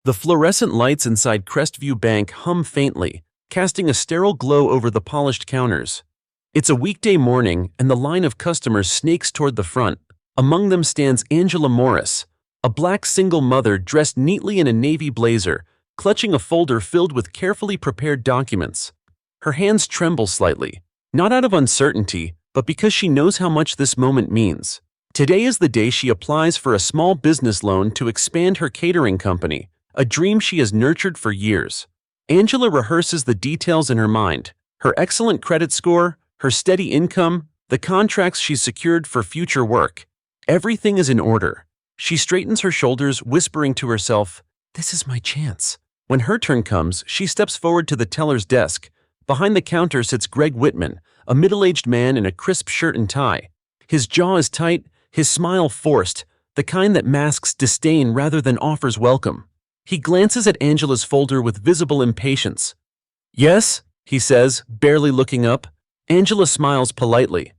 The fluorescent lights inside Crestview Bank hum faintly, casting a sterile glow over the polished counters. It's a weekday morning, and the line of customers snakes toward the front. Among them stands Angela Morris, a black single mother dressed neatly in a navy blazer, clutching a folder filled with carefully prepared documents. Her hands tremble slightly, not out of uncertainty, but because she knows how much this moment means. Today is the day she applies for a small business loan to expand her catering company, a dream she has nurtured for years. Angela rehearses the details in her mind: her excellent credit score, her steady income, the contracts she's secured for future work. Everything is in order. She straightens her shoulders, whispering to herself, "This is my chance." When her turn comes, she steps forward to the teller's desk. Behind the counter sits Greg Whitman, a middle-aged man in a crisp shirt and tie. His jaw is tight, his smile forced, the kind that masks disdain rather than offers welcome. He glances at Angela's folder with visible impatience. "Yes," he says, barely looking up. Angela smiles politely.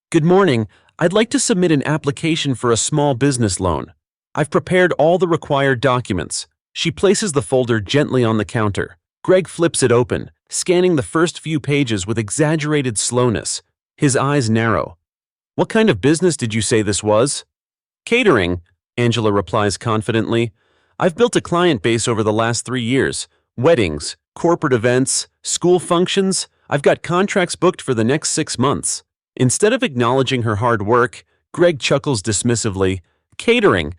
"Good morning. I'd like to submit an application for a small business loan. I've prepared all the required documents." She places the folder gently on the counter. Greg flips it open, scanning the first few pages with exaggerated slowness. His eyes narrow. "What kind of business did you say this was?" "Catering," Angela replies confidently. "I've built a client base over the last 3 years. Weddings, corporate events, school functions. I've got contracts booked for the next 6 months." Instead of acknowledging her hard work, Greg chuckles dismissively. "Catering?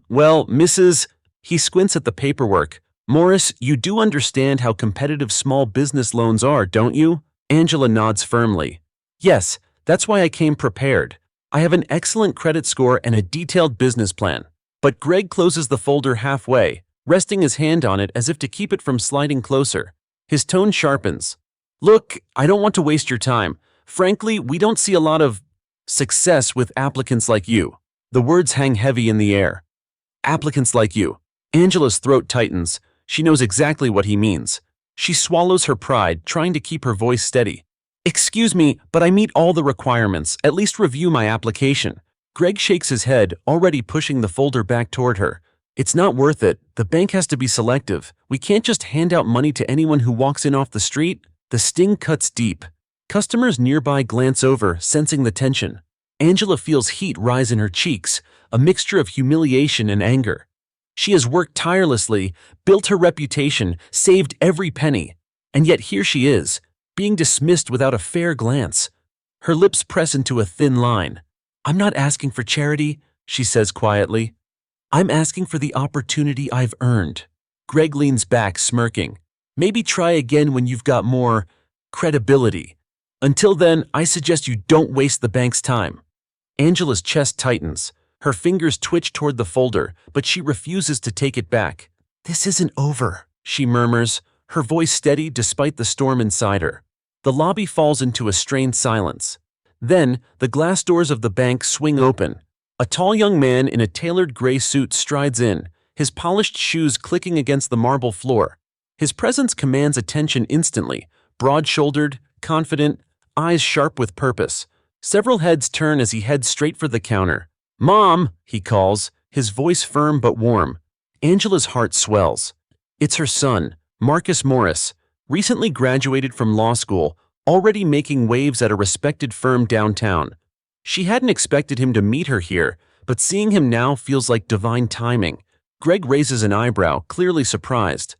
Well, Mrs." He squints at the paperwork. "Morris, you do understand how competitive small business loans are, don't you?" Angela nods firmly. "Yes, that's why I came prepared. I have an excellent credit score and a detailed business plan." But Greg closes the folder halfway, resting his hand on it as if to keep it from sliding closer. His tone sharpens. "Look, I don't want to waste your time. Frankly, we don't see a lot of success with applicants like you." The words hang heavy in the air. "Applicants like you." Angela's throat tightens. She knows exactly what he means. She swallows her pride, trying to keep her voice steady. "Excuse me, but I meet all the requirements. At least review my application." Greg shakes his head, already pushing the folder back toward her. "It's not worth it. The bank has to be selective. We can't just hand out money to anyone who walks in off the street." The sting cuts deep. Customers nearby glance over, sensing the tension. Angela feels heat rise in her cheeks, a mixture of humiliation and anger. She has worked tirelessly, built her reputation, saved every penny. And yet here she is, being dismissed without a fair glance. Her lips press into a thin line. "I'm not asking for charity," she says quietly. "I'm asking for the opportunity I've earned." Greg leans back, smirking. "Maybe try again when you've got more credibility. Until then, I suggest you don't waste the bank's time." Angela's chest tightens. Her fingers twitch toward the folder, but she refuses to take it back. "This isn't over," she murmurs, her voice steady despite the storm inside her. The lobby falls into a strained silence. Then, the glass doors of the bank swing open. A tall young man in a tailored gray suit strides in, his polished shoes clicking against the marble floor. His presence commands attention instantly, broad-shouldered, confident, eyes sharp with purpose. Several heads turn as he heads straight for the counter. "Mom," he calls, his voice firm but warm. Angela's heart swells. It's her son, Marcus Morris, recently graduated from law school, already making waves at a respected firm downtown. She hadn't expected him to meet her here, but seeing him now feels like divine timing. Greg raises an eyebrow, clearly surprised.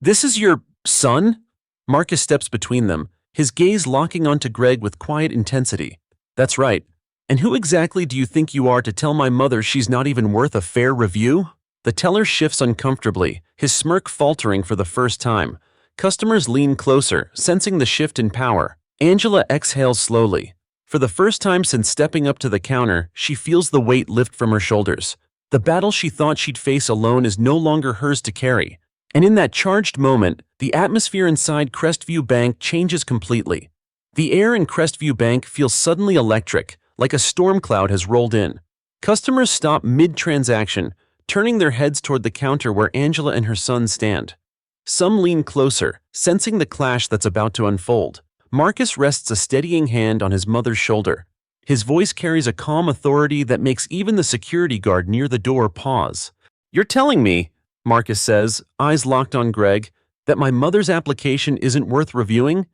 "This is your son?" Marcus steps between them, his gaze locking onto Greg with quiet intensity. "That's right. And who exactly do you think you are to tell my mother she's not even worth a fair review?" The teller shifts uncomfortably, his smirk faltering for the first time. Customers lean closer, sensing the shift in power. Angela exhales slowly. For the first time since stepping up to the counter, she feels the weight lift from her shoulders. The battle she thought she'd face alone is no longer hers to carry. And in that charged moment, the atmosphere inside Crestview Bank changes completely. The air in Crestview Bank feels suddenly electric, like a storm cloud has rolled in. Customers stop mid-transaction, turning their heads toward the counter where Angela and her son stand. Some lean closer, sensing the clash that's about to unfold. Marcus rests a steadying hand on his mother's shoulder. His voice carries a calm authority that makes even the security guard near the door pause. "You're telling me Marcus says, eyes locked on Greg, that my mother's application isn't worth reviewing?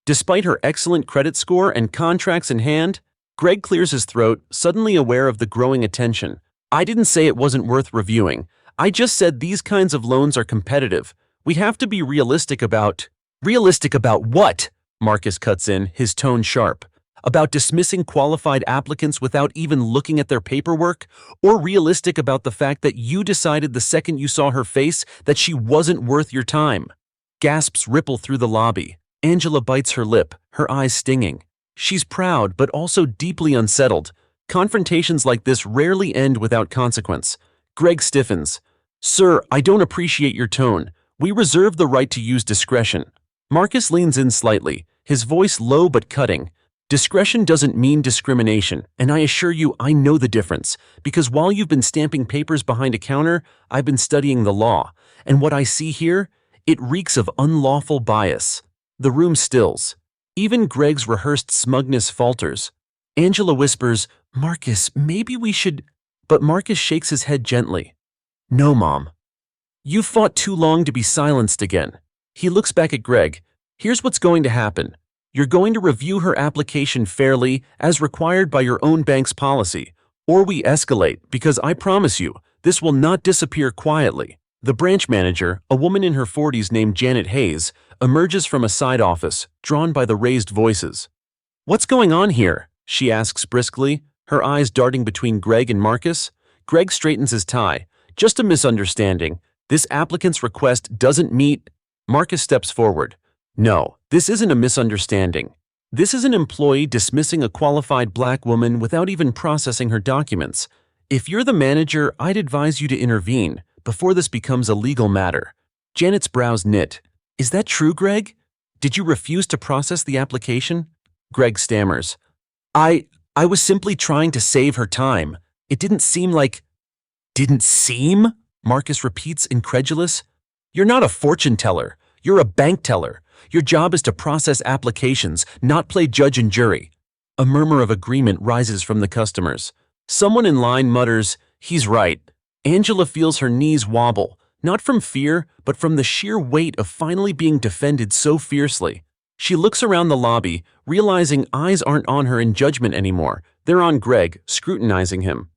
Despite her excellent credit score and contracts in hand, Greg clears his throat, suddenly aware of the growing attention. I didn't say it wasn't worth reviewing. I just said these kinds of loans are competitive. We have to be realistic about… Realistic about what? Marcus cuts in, his tone sharp. About dismissing qualified applicants without even looking at their paperwork? Or realistic about the fact that you decided the second you saw her face that she wasn't worth your time? Gasps ripple through the lobby. Angela bites her lip, her eyes stinging. She's proud but also deeply unsettled. Confrontations like this rarely end without consequence. Greg stiffens. Sir, I don't appreciate your tone. We reserve the right to use discretion. Marcus leans in slightly, his voice low but cutting. Discretion doesn't mean discrimination, and I assure you I know the difference, because while you've been stamping papers behind a counter, I've been studying the law, and what I see here, it reeks of unlawful bias. The room stills. Even Greg's rehearsed smugness falters. Angela whispers, Marcus, maybe we should… But Marcus shakes his head gently. No, Mom. You've fought too long to be silenced again. He looks back at Greg. Here's what's going to happen. You're going to review her application fairly, as required by your own bank's policy, or we escalate, because I promise you, this will not disappear quietly. The branch manager, a woman in her 40s named Janet Hayes, emerges from a side office, drawn by the raised voices. What's going on here? She asks briskly, her eyes darting between Greg and Marcus. Greg straightens his tie. Just a misunderstanding. This applicant's request doesn't meet… Marcus steps forward. No, this isn't a misunderstanding. This is an employee dismissing a qualified black woman without even processing her documents. If you're the manager, I'd advise you to intervene before this becomes a legal matter. Janet's brows knit. Is that true, Greg? Did you refuse to process the application? Greg stammers. I was simply trying to save her time. It didn't seem like… Didn't seem? Marcus repeats, incredulous. You're not a fortune teller. You're a bank teller. Your job is to process applications, not play judge and jury. A murmur of agreement rises from the customers. Someone in line mutters, he's right. Angela feels her knees wobble, not from fear, but from the sheer weight of finally being defended so fiercely. She looks around the lobby, realizing eyes aren't on her in judgment anymore. They're on Greg, scrutinizing him.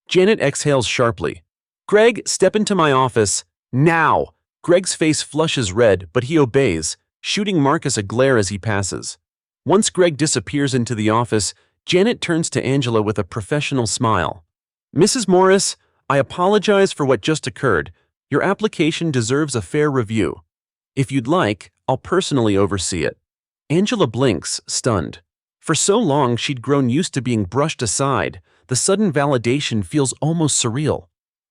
Janet exhales sharply. Greg, step into my office. Now! Greg's face flushes red, but he obeys, shooting Marcus a glare as he passes. Once Greg disappears into the office, Janet turns to Angela with a professional smile. Mrs. Morris, I apologize for what just occurred. Your application deserves a fair review. If you'd like, I'll personally oversee it. Angela blinks, stunned. For so long she'd grown used to being brushed aside, the sudden validation feels almost surreal.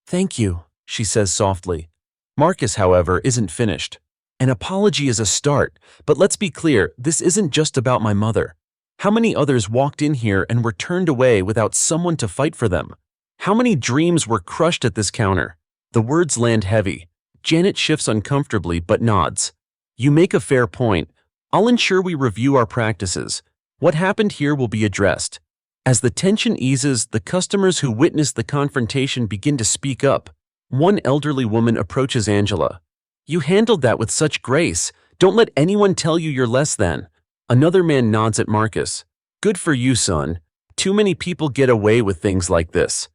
Thank you, she says softly. Marcus, however, isn't finished. An apology is a start, but let's be clear, this isn't just about my mother. How many others walked in here and were turned away without someone to fight for them? How many dreams were crushed at this counter? The words land heavy. Janet shifts uncomfortably but nods. You make a fair point. I'll ensure we review our practices. What happened here will be addressed. As the tension eases, the customers who witnessed the confrontation begin to speak up. One elderly woman approaches Angela. You handled that with such grace. Don't let anyone tell you you're less than. Another man nods at Marcus. Good for you, son. Too many people get away with things like this.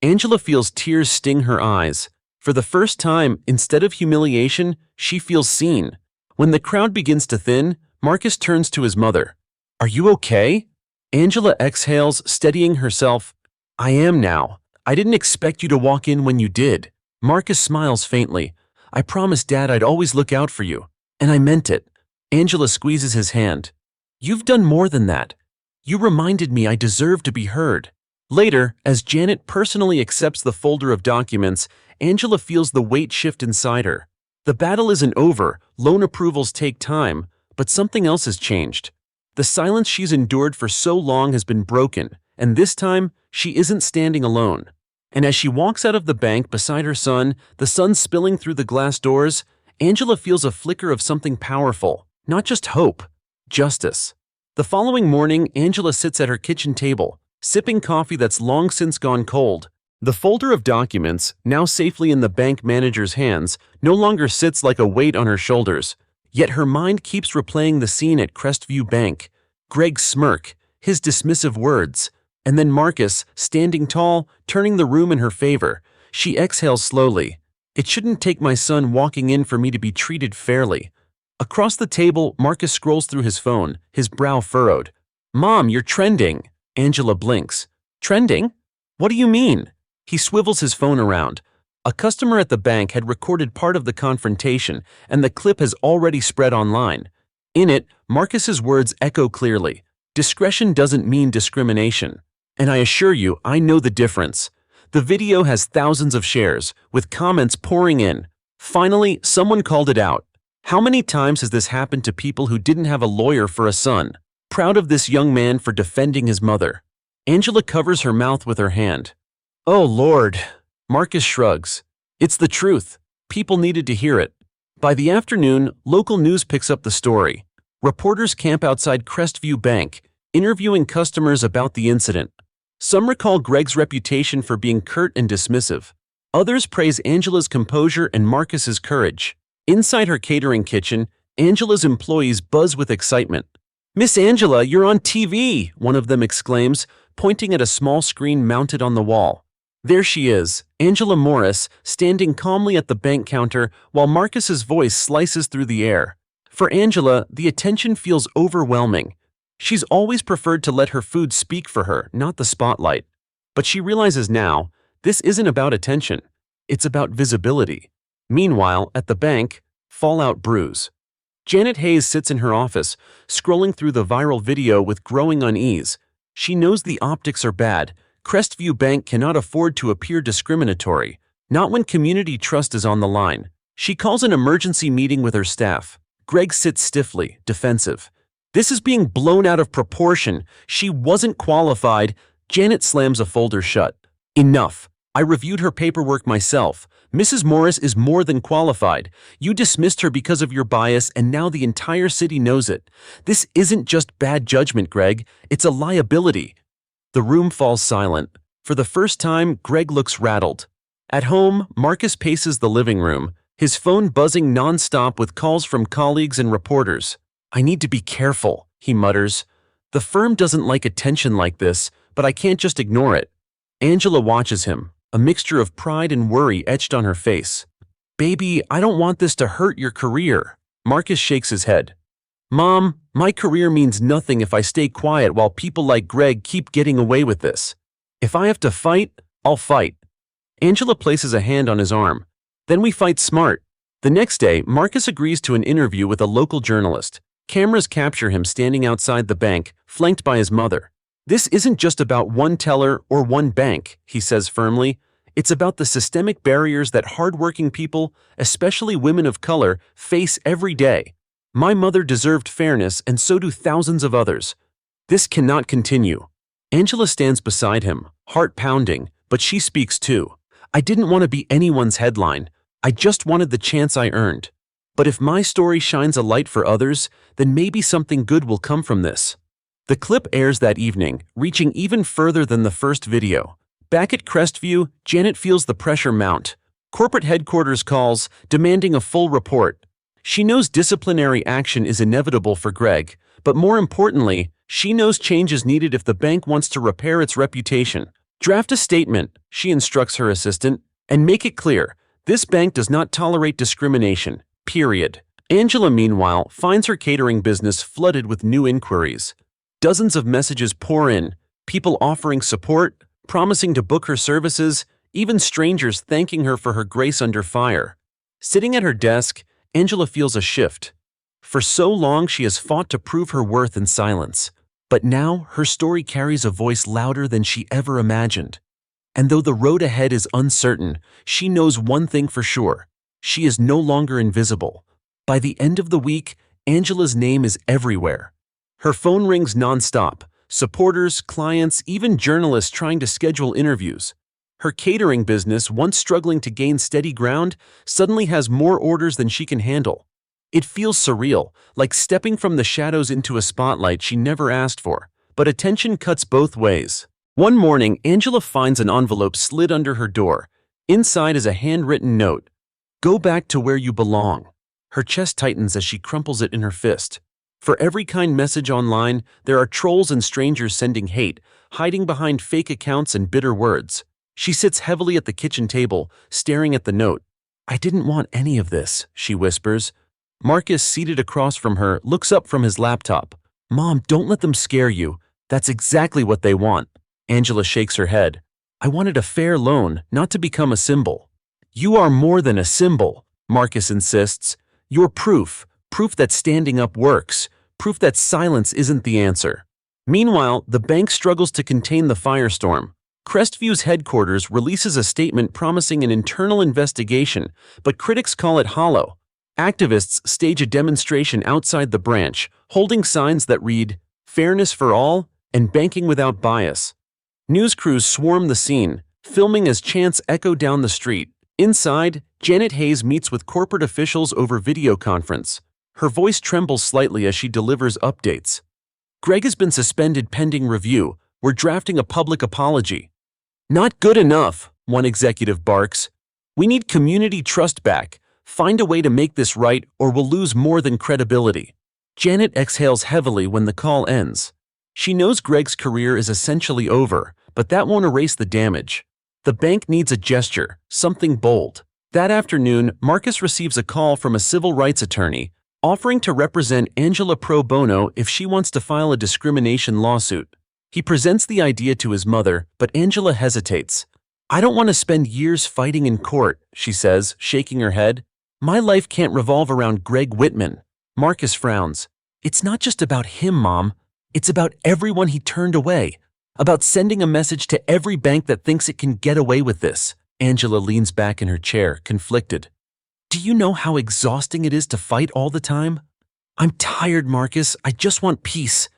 Angela feels tears sting her eyes. For the first time, instead of humiliation, she feels seen. When the crowd begins to thin, Marcus turns to his mother. Are you okay? Angela exhales, steadying herself. I am now. I didn't expect you to walk in when you did. Marcus smiles faintly. I promised Dad I'd always look out for you. And I meant it. Angela squeezes his hand. You've done more than that. You reminded me I deserve to be heard. Later, as Janet personally accepts the folder of documents, Angela feels the weight shift inside her. The battle isn't over, loan approvals take time, but something else has changed. The silence she's endured for so long has been broken, and this time, she isn't standing alone. And as she walks out of the bank beside her son, the sun spilling through the glass doors, Angela feels a flicker of something powerful, not just hope, justice. The following morning, Angela sits at her kitchen table, sipping coffee that's long since gone cold. The folder of documents, now safely in the bank manager's hands, no longer sits like a weight on her shoulders. Yet her mind keeps replaying the scene at Crestview Bank. Greg's smirk, his dismissive words, and then Marcus, standing tall, turning the room in her favor. She exhales slowly. It shouldn't take my son walking in for me to be treated fairly. Across the table, Marcus scrolls through his phone, his brow furrowed. Mom, you're trending. Angela blinks. Trending? What do you mean? He swivels his phone around. A customer at the bank had recorded part of the confrontation, and the clip has already spread online. In it, Marcus's words echo clearly. Discretion doesn't mean discrimination. And I assure you, I know the difference. The video has thousands of shares, with comments pouring in. Finally, someone called it out. How many times has this happened to people who didn't have a lawyer for a son? Proud of this young man for defending his mother. Angela covers her mouth with her hand. Oh, Lord. Marcus shrugs. It's the truth. People needed to hear it. By the afternoon, local news picks up the story. Reporters camp outside Crestview Bank, interviewing customers about the incident. Some recall Greg's reputation for being curt and dismissive. Others praise Angela's composure and Marcus's courage. Inside her catering kitchen, Angela's employees buzz with excitement. Miss Angela, you're on TV, one of them exclaims, pointing at a small screen mounted on the wall. There she is, Angela Morris, standing calmly at the bank counter while Marcus's voice slices through the air. For Angela, the attention feels overwhelming. She's always preferred to let her food speak for her, not the spotlight. But she realizes now, this isn't about attention. It's about visibility. Meanwhile, at the bank, fallout brews. Janet Hayes sits in her office, scrolling through the viral video with growing unease. She knows the optics are bad. Crestview Bank cannot afford to appear discriminatory, not when community trust is on the line. She calls an emergency meeting with her staff. Greg sits stiffly, defensive. This is being blown out of proportion. She wasn't qualified. Janet slams a folder shut. Enough. I reviewed her paperwork myself. Mrs. Morris is more than qualified. You dismissed her because of your bias, and now the entire city knows it. This isn't just bad judgment, Greg. It's a liability. The room falls silent. For the first time, Greg looks rattled. At home, Marcus paces the living room, his phone buzzing nonstop with calls from colleagues and reporters. I need to be careful, he mutters. The firm doesn't like attention like this, but I can't just ignore it. Angela watches him, a mixture of pride and worry etched on her face. Baby, I don't want this to hurt your career. Marcus shakes his head. Mom, my career means nothing if I stay quiet while people like Greg keep getting away with this. If I have to fight, I'll fight. Angela places a hand on his arm. Then we fight smart. The next day, Marcus agrees to an interview with a local journalist. Cameras capture him standing outside the bank, flanked by his mother. This isn't just about one teller or one bank, he says firmly. It's about the systemic barriers that hardworking people, especially women of color, face every day. My mother deserved fairness, and so do thousands of others. This cannot continue. Angela stands beside him, heart pounding, but she speaks too. I didn't want to be anyone's headline. I just wanted the chance I earned. But if my story shines a light for others, then maybe something good will come from this. The clip airs that evening, reaching even further than the first video. Back at Crestview, Janet feels the pressure mount. Corporate headquarters calls, demanding a full report. She knows disciplinary action is inevitable for Greg, but more importantly, she knows change is needed if the bank wants to repair its reputation. Draft a statement, she instructs her assistant, and make it clear, this bank does not tolerate discrimination, period. Angela, meanwhile, finds her catering business flooded with new inquiries. Dozens of messages pour in, people offering support, promising to book her services, even strangers thanking her for her grace under fire. Sitting at her desk, Angela feels a shift. For so long, she has fought to prove her worth in silence. But now, her story carries a voice louder than she ever imagined. And though the road ahead is uncertain, she knows one thing for sure. She is no longer invisible. By the end of the week, Angela's name is everywhere. Her phone rings nonstop. Supporters, clients, even journalists trying to schedule interviews. Her catering business, once struggling to gain steady ground, suddenly has more orders than she can handle. It feels surreal, like stepping from the shadows into a spotlight she never asked for. But attention cuts both ways. One morning, Angela finds an envelope slid under her door. Inside is a handwritten note. "Go back to where you belong." Her chest tightens as she crumples it in her fist. For every kind message online, there are trolls and strangers sending hate, hiding behind fake accounts and bitter words. She sits heavily at the kitchen table, staring at the note. "I didn't want any of this," she whispers. Marcus, seated across from her, looks up from his laptop. "Mom, don't let them scare you. That's exactly what they want." Angela shakes her head. "I wanted a fair loan, not to become a symbol." "You are more than a symbol," Marcus insists. "You're proof that standing up works, proof that silence isn't the answer." Meanwhile, the bank struggles to contain the firestorm. Crestview's headquarters releases a statement promising an internal investigation, but critics call it hollow. Activists stage a demonstration outside the branch, holding signs that read, "Fairness for all" and "Banking without bias." News crews swarm the scene, filming as chants echo down the street. Inside, Janet Hayes meets with corporate officials over video conference. Her voice trembles slightly as she delivers updates. "Greg has been suspended pending review. We're drafting a public apology." "Not good enough," one executive barks. "We need community trust back. Find a way to make this right or we'll lose more than credibility." Janet exhales heavily when the call ends. She knows Greg's career is essentially over, but that won't erase the damage. The bank needs a gesture, something bold. That afternoon, Marcus receives a call from a civil rights attorney, offering to represent Angela pro bono if she wants to file a discrimination lawsuit. He presents the idea to his mother, but Angela hesitates. "I don't want to spend years fighting in court," she says, shaking her head. "My life can't revolve around Greg Whitman." Marcus frowns. "It's not just about him, Mom. It's about everyone he turned away. About sending a message to every bank that thinks it can get away with this." Angela leans back in her chair, conflicted. "Do you know how exhausting it is to fight all the time?" "I'm tired, Marcus. I just want peace."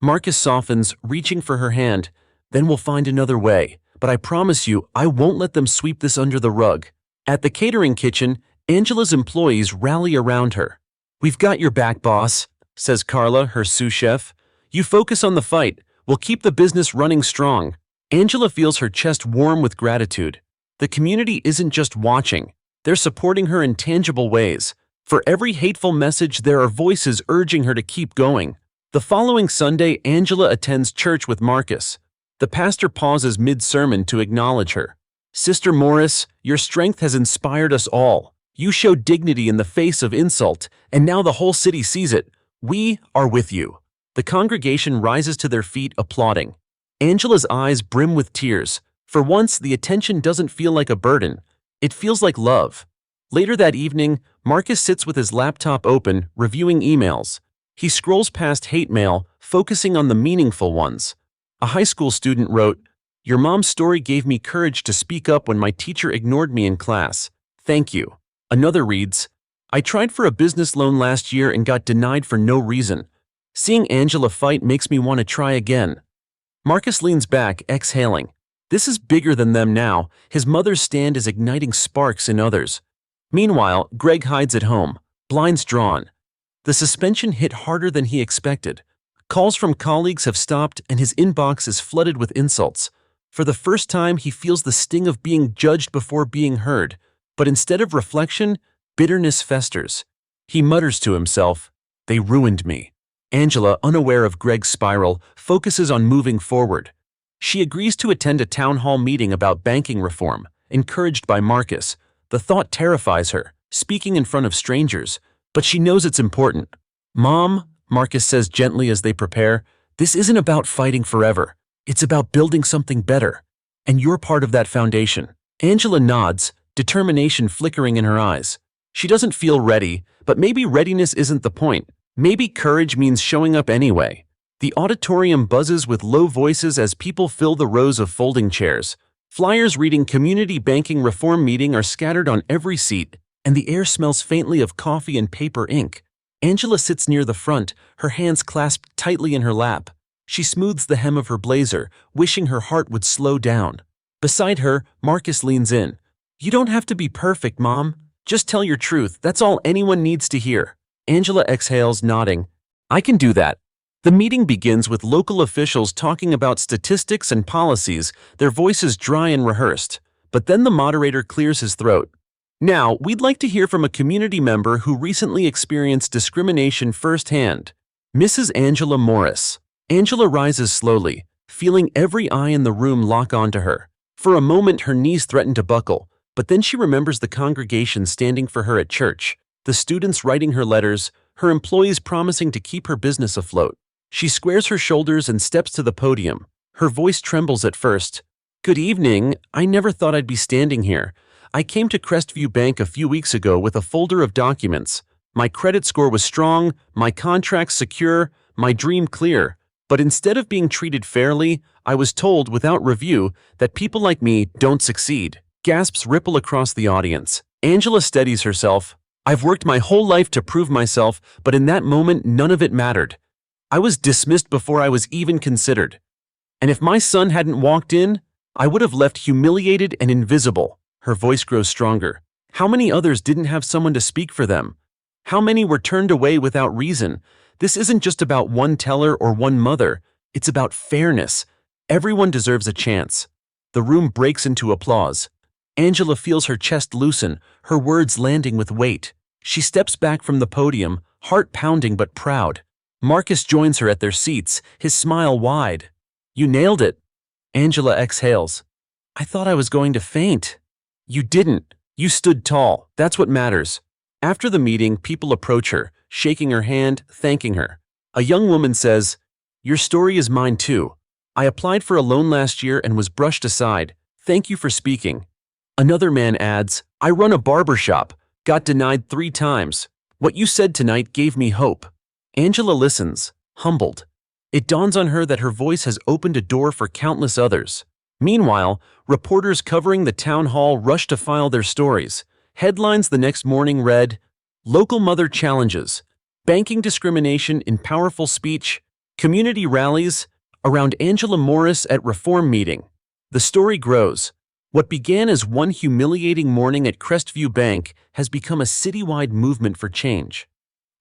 Marcus softens, reaching for her hand. "Then we'll find another way. But I promise you, I won't let them sweep this under the rug." At the catering kitchen, Angela's employees rally around her. "We've got your back, boss," says Carla, her sous chef. "You focus on the fight. We'll keep the business running strong." Angela feels her chest warm with gratitude. The community isn't just watching. They're supporting her in tangible ways. For every hateful message, there are voices urging her to keep going. The following Sunday, Angela attends church with Marcus. The pastor pauses mid-sermon to acknowledge her. "Sister Morris, your strength has inspired us all. You show dignity in the face of insult, and now the whole city sees it. We are with you." The congregation rises to their feet, applauding. Angela's eyes brim with tears. For once, the attention doesn't feel like a burden. It feels like love. Later that evening, Marcus sits with his laptop open, reviewing emails. He scrolls past hate mail, focusing on the meaningful ones. A high school student wrote, "Your mom's story gave me courage to speak up when my teacher ignored me in class. Thank you." Another reads, "I tried for a business loan last year and got denied for no reason. Seeing Angela fight makes me want to try again." Marcus leans back, exhaling. This is bigger than them now. His mother's stand is igniting sparks in others. Meanwhile, Greg hides at home, blinds drawn. The suspension hit harder than he expected. Calls from colleagues have stopped and his inbox is flooded with insults. For the first time, he feels the sting of being judged before being heard. But instead of reflection, bitterness festers. He mutters to himself, "They ruined me." Angela, unaware of Greg's spiral, focuses on moving forward. She agrees to attend a town hall meeting about banking reform, encouraged by Marcus. The thought terrifies her, speaking in front of strangers, but she knows it's important. "Mom," Marcus says gently as they prepare, "this isn't about fighting forever. It's about building something better. And you're part of that foundation." Angela nods, determination flickering in her eyes. She doesn't feel ready, but maybe readiness isn't the point. Maybe courage means showing up anyway. The auditorium buzzes with low voices as people fill the rows of folding chairs. Flyers reading "Community Banking Reform Meeting" are scattered on every seat, and the air smells faintly of coffee and paper ink. Angela sits near the front, her hands clasped tightly in her lap. She smooths the hem of her blazer, wishing her heart would slow down. Beside her, Marcus leans in. "You don't have to be perfect, Mom. Just tell your truth. That's all anyone needs to hear." Angela exhales, nodding. "I can do that." The meeting begins with local officials talking about statistics and policies, their voices dry and rehearsed. But then the moderator clears his throat. Now, we'd like to hear from a community member who recently experienced discrimination firsthand. Mrs. Angela Morris. Angela rises slowly, feeling every eye in the room lock onto her. For a moment, her knees threaten to buckle, but then she remembers the congregation standing for her at church, the students writing her letters, her employees promising to keep her business afloat. She squares her shoulders and steps to the podium. Her voice trembles at first. "Good evening. I never thought I'd be standing here. I came to Crestview Bank a few weeks ago with a folder of documents. My credit score was strong, my contract secure, my dream clear. But instead of being treated fairly, I was told without review that people like me don't succeed." Gasps ripple across the audience. Angela steadies herself. "I've worked my whole life to prove myself, but in that moment, none of it mattered. I was dismissed before I was even considered. And if my son hadn't walked in, I would have left humiliated and invisible." Her voice grows stronger. How many others didn't have someone to speak for them? How many were turned away without reason? This isn't just about one teller or one mother. It's about fairness. Everyone deserves a chance. The room breaks into applause. Angela feels her chest loosen, her words landing with weight. She steps back from the podium, heart pounding but proud. Marcus joins her at their seats, his smile wide. "You nailed it." Angela exhales. "I thought I was going to faint." "You didn't. You stood tall. That's what matters." After the meeting, people approach her, shaking her hand, thanking her. A young woman says, "Your story is mine too. I applied for a loan last year and was brushed aside. Thank you for speaking." Another man adds, "I run a barber shop. Got denied 3 times. What you said tonight gave me hope." Angela listens, humbled. It dawns on her that her voice has opened a door for countless others. Meanwhile, reporters covering the town hall rush to file their stories. Headlines the next morning read, "Local Mother Challenges, Banking Discrimination in Powerful Speech, Community Rallies Around Angela Morris at Reform Meeting." The story grows. What began as one humiliating morning at Crestview Bank has become a citywide movement for change.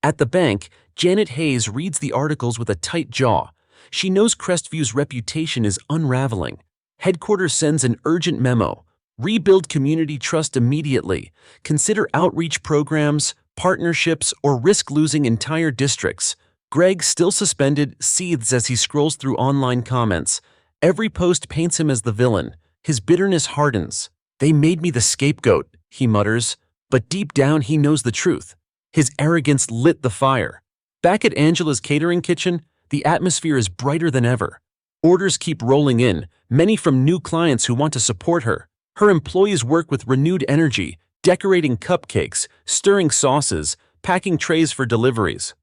At the bank, Janet Hayes reads the articles with a tight jaw. She knows Crestview's reputation is unraveling. Headquarters sends an urgent memo. Rebuild community trust immediately. Consider outreach programs, partnerships, or risk losing entire districts. Greg, still suspended, seethes as he scrolls through online comments. Every post paints him as the villain. His bitterness hardens. "They made me the scapegoat," he mutters, but deep down he knows the truth. His arrogance lit the fire. Back at Angela's catering kitchen, the atmosphere is brighter than ever. Orders keep rolling in, many from new clients who want to support her. Her employees work with renewed energy, decorating cupcakes, stirring sauces, packing trays for deliveries.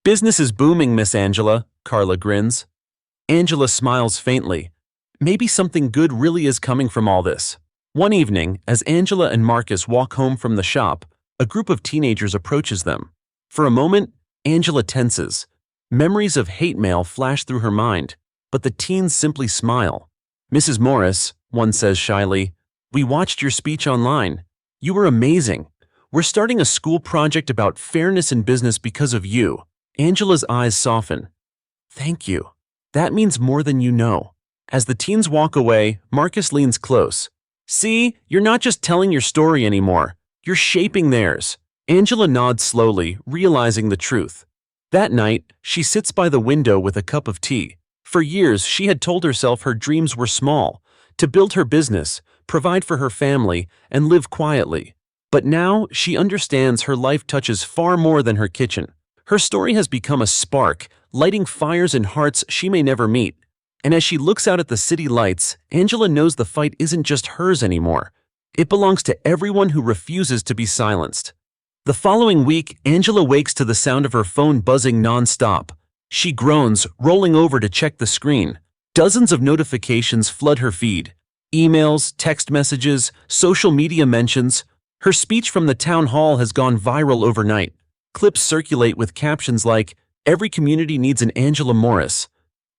"Business is booming, Miss Angela," Carla grins. Angela smiles faintly. Maybe something good really is coming from all this. One evening, as Angela and Marcus walk home from the shop, a group of teenagers approaches them. For a moment, Angela tenses. Memories of hate mail flash through her mind, but the teens simply smile. "Mrs. Morris," one says shyly, "we watched your speech online. You were amazing. We're starting a school project about fairness in business because of you." Angela's eyes soften. "Thank you. That means more than you know." As the teens walk away, Marcus leans close. "See, you're not just telling your story anymore. You're shaping theirs." Angela nods slowly, realizing the truth. That night, she sits by the window with a cup of tea. For years, she had told herself her dreams were small, to build her business, provide for her family, and live quietly. But now, she understands her life touches far more than her kitchen. Her story has become a spark, lighting fires in hearts she may never meet. And as she looks out at the city lights, Angela knows the fight isn't just hers anymore. It belongs to everyone who refuses to be silenced. The following week, Angela wakes to the sound of her phone buzzing non-stop. She groans, rolling over to check the screen. Dozens of notifications flood her feed. Emails, text messages, social media mentions. Her speech from the town hall has gone viral overnight. Clips circulate with captions like, "Every community needs an Angela Morris."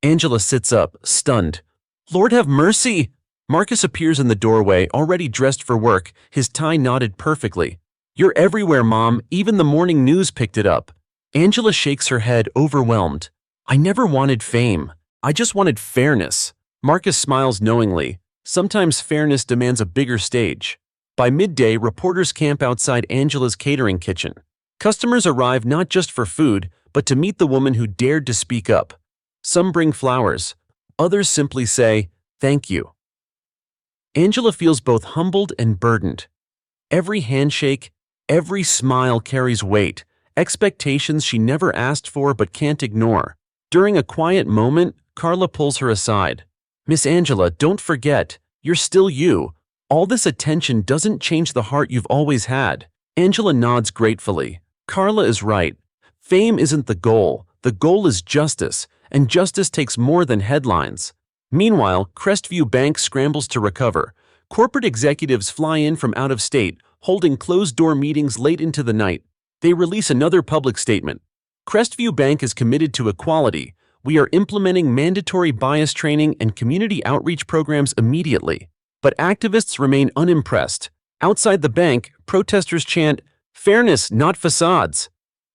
Angela sits up, stunned. "Lord have mercy!" Marcus appears in the doorway, already dressed for work, his tie knotted perfectly. "You're everywhere, Mom. Even the morning news picked it up." Angela shakes her head, overwhelmed. I never wanted fame. I just wanted fairness. Marcus smiles knowingly. Sometimes fairness demands a bigger stage. By midday, reporters camp outside Angela's catering kitchen. Customers arrive not just for food, but to meet the woman who dared to speak up. Some bring flowers. Others simply say, "Thank you." Angela feels both humbled and burdened. Every handshake, every smile carries weight, expectations she never asked for but can't ignore. During a quiet moment, Carla pulls her aside. "Miss Angela, don't forget, you're still you. All this attention doesn't change the heart you've always had." Angela nods gratefully. Carla is right. Fame isn't the goal is justice, and justice takes more than headlines. Meanwhile, Crestview Bank scrambles to recover. Corporate executives fly in from out of state, holding closed-door meetings late into the night. They release another public statement. "Crestview Bank is committed to equality. We are implementing mandatory bias training and community outreach programs immediately." But activists remain unimpressed. Outside the bank, protesters chant, "Fairness, not facades."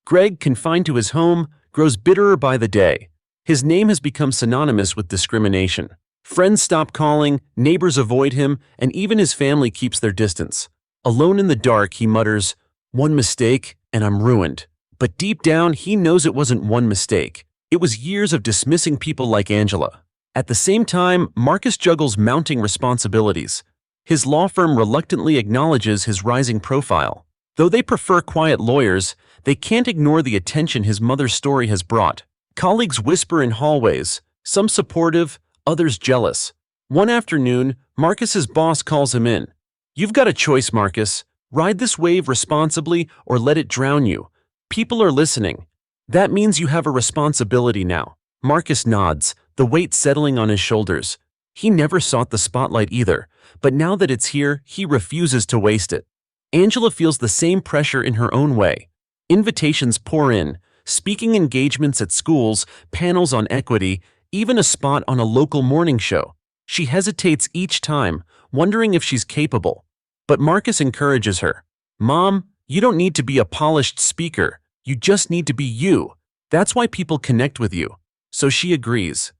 Greg, confined to his home, grows bitterer by the day. His name has become synonymous with discrimination. Friends stop calling, neighbors avoid him, and even his family keeps their distance. Alone in the dark, he mutters, "One mistake, and I'm ruined." But deep down, he knows it wasn't one mistake. It was years of dismissing people like Angela. At the same time, Marcus juggles mounting responsibilities. His law firm reluctantly acknowledges his rising profile. Though they prefer quiet lawyers, they can't ignore the attention his mother's story has brought. Colleagues whisper in hallways, some supportive, others jealous. One afternoon, Marcus's boss calls him in. "You've got a choice, Marcus. Ride this wave responsibly or let it drown you. People are listening. That means you have a responsibility now." Marcus nods, the weight settling on his shoulders. He never sought the spotlight either, but now that it's here, he refuses to waste it. Angela feels the same pressure in her own way. Invitations pour in, speaking engagements at schools, panels on equity, even a spot on a local morning show. She hesitates each time, wondering if she's capable. But Marcus encourages her. "Mom, you don't need to be a polished speaker. You just need to be you. That's why people connect with you." So she agrees.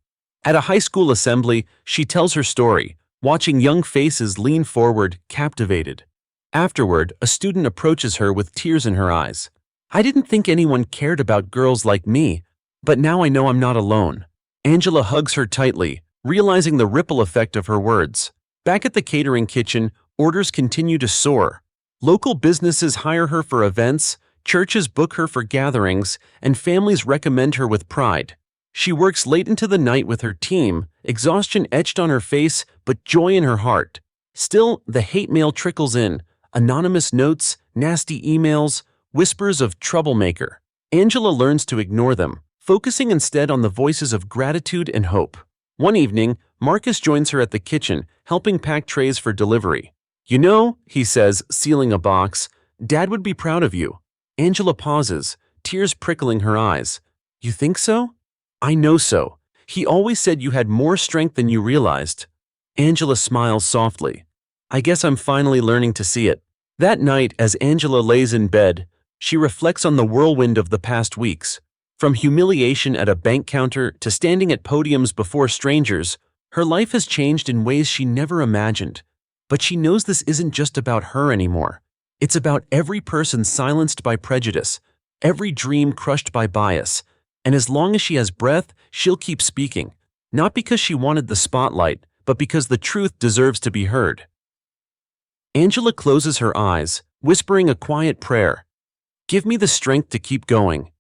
At a high school assembly, she tells her story, watching young faces lean forward, captivated. Afterward, a student approaches her with tears in her eyes. "I didn't think anyone cared about girls like me, but now I know I'm not alone." Angela hugs her tightly, realizing the ripple effect of her words. Back at the catering kitchen, orders continue to soar. Local businesses hire her for events, churches book her for gatherings, and families recommend her with pride. She works late into the night with her team, exhaustion etched on her face, but joy in her heart. Still, the hate mail trickles in, anonymous notes, nasty emails, whispers of troublemaker. Angela learns to ignore them, focusing instead on the voices of gratitude and hope. One evening, Marcus joins her at the kitchen, helping pack trays for delivery. "You know," he says, sealing a box, "Dad would be proud of you." Angela pauses, tears prickling her eyes. "You think so?" "I know so. He always said you had more strength than you realized." Angela smiles softly. "I guess I'm finally learning to see it." That night, as Angela lays in bed, she reflects on the whirlwind of the past weeks. From humiliation at a bank counter to standing at podiums before strangers, her life has changed in ways she never imagined. But she knows this isn't just about her anymore. It's about every person silenced by prejudice, every dream crushed by bias. And as long as she has breath, she'll keep speaking, not because she wanted the spotlight, but because the truth deserves to be heard. Angela closes her eyes, whispering a quiet prayer. "Give me the strength to keep going."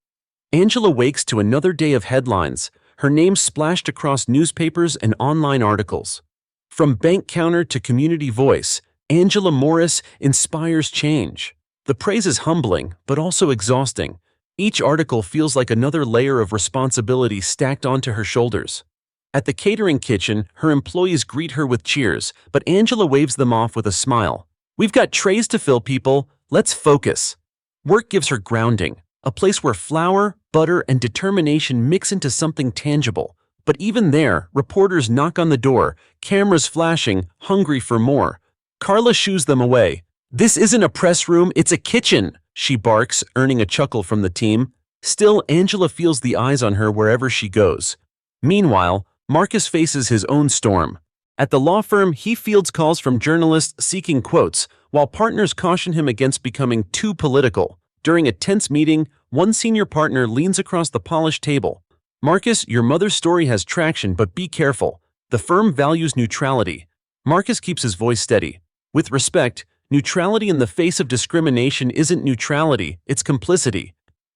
Angela wakes to another day of headlines, her name splashed across newspapers and online articles. From bank counter to community voice, Angela Morris inspires change. The praise is humbling, but also exhausting. Each article feels like another layer of responsibility stacked onto her shoulders. At the catering kitchen, her employees greet her with cheers, but Angela waves them off with a smile. "We've got trays to fill, people. Let's focus." Work gives her grounding, a place where flour, butter, and determination mix into something tangible. But even there, reporters knock on the door, cameras flashing, hungry for more. Carla shoos them away. "This isn't a press room, it's a kitchen," she barks, earning a chuckle from the team. Still, Angela feels the eyes on her wherever she goes. Meanwhile, Marcus faces his own storm. At the law firm, he fields calls from journalists seeking quotes, while partners caution him against becoming too political. During a tense meeting, one senior partner leans across the polished table. "Marcus, your mother's story has traction, but be careful. The firm values neutrality." Marcus keeps his voice steady. "With respect, neutrality in the face of discrimination isn't neutrality, it's complicity."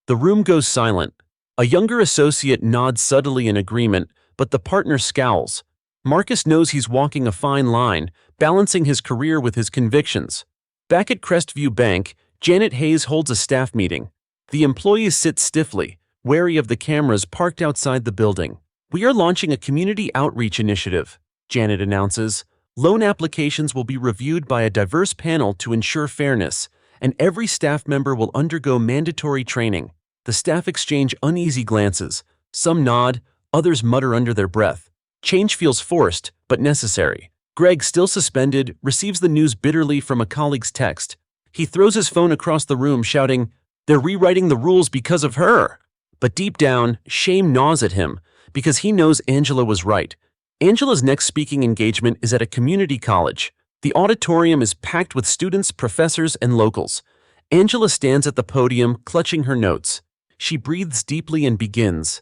The room goes silent. A younger associate nods subtly in agreement, but the partner scowls. Marcus knows he's walking a fine line, balancing his career with his convictions. Back at Crestview Bank, Janet Hayes holds a staff meeting. The employees sit stiffly, wary of the cameras parked outside the building. "We are launching a community outreach initiative," Janet announces. "Loan applications will be reviewed by a diverse panel to ensure fairness, and every staff member will undergo mandatory training." The staff exchange uneasy glances. Some nod, others mutter under their breath. Change feels forced, but necessary. Greg, still suspended, receives the news bitterly from a colleague's text. He throws his phone across the room, shouting, "They're rewriting the rules because of her." But deep down, shame gnaws at him, because he knows Angela was right. Angela's next speaking engagement is at a community college. The auditorium is packed with students, professors, and locals. Angela stands at the podium, clutching her notes. She breathes deeply and begins,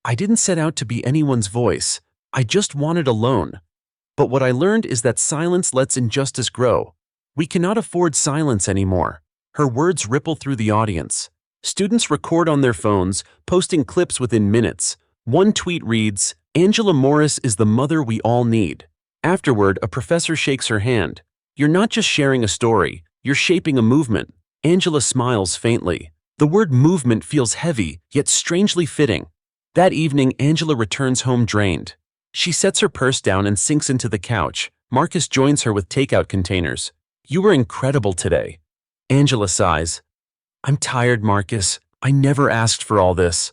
"I didn't set out to be anyone's voice. I just wanted a loan. But what I learned is that silence lets injustice grow. We cannot afford silence anymore." Her words ripple through the audience. Students record on their phones, posting clips within minutes. One tweet reads, "Angela Morris is the mother we all need." Afterward, a professor shakes her hand. "You're not just sharing a story, you're shaping a movement." Angela smiles faintly. The word movement feels heavy, yet strangely fitting. That evening, Angela returns home drained. She sets her purse down and sinks into the couch. Marcus joins her with takeout containers. "You were incredible today." Angela sighs. "I'm tired, Marcus. I never asked for all this."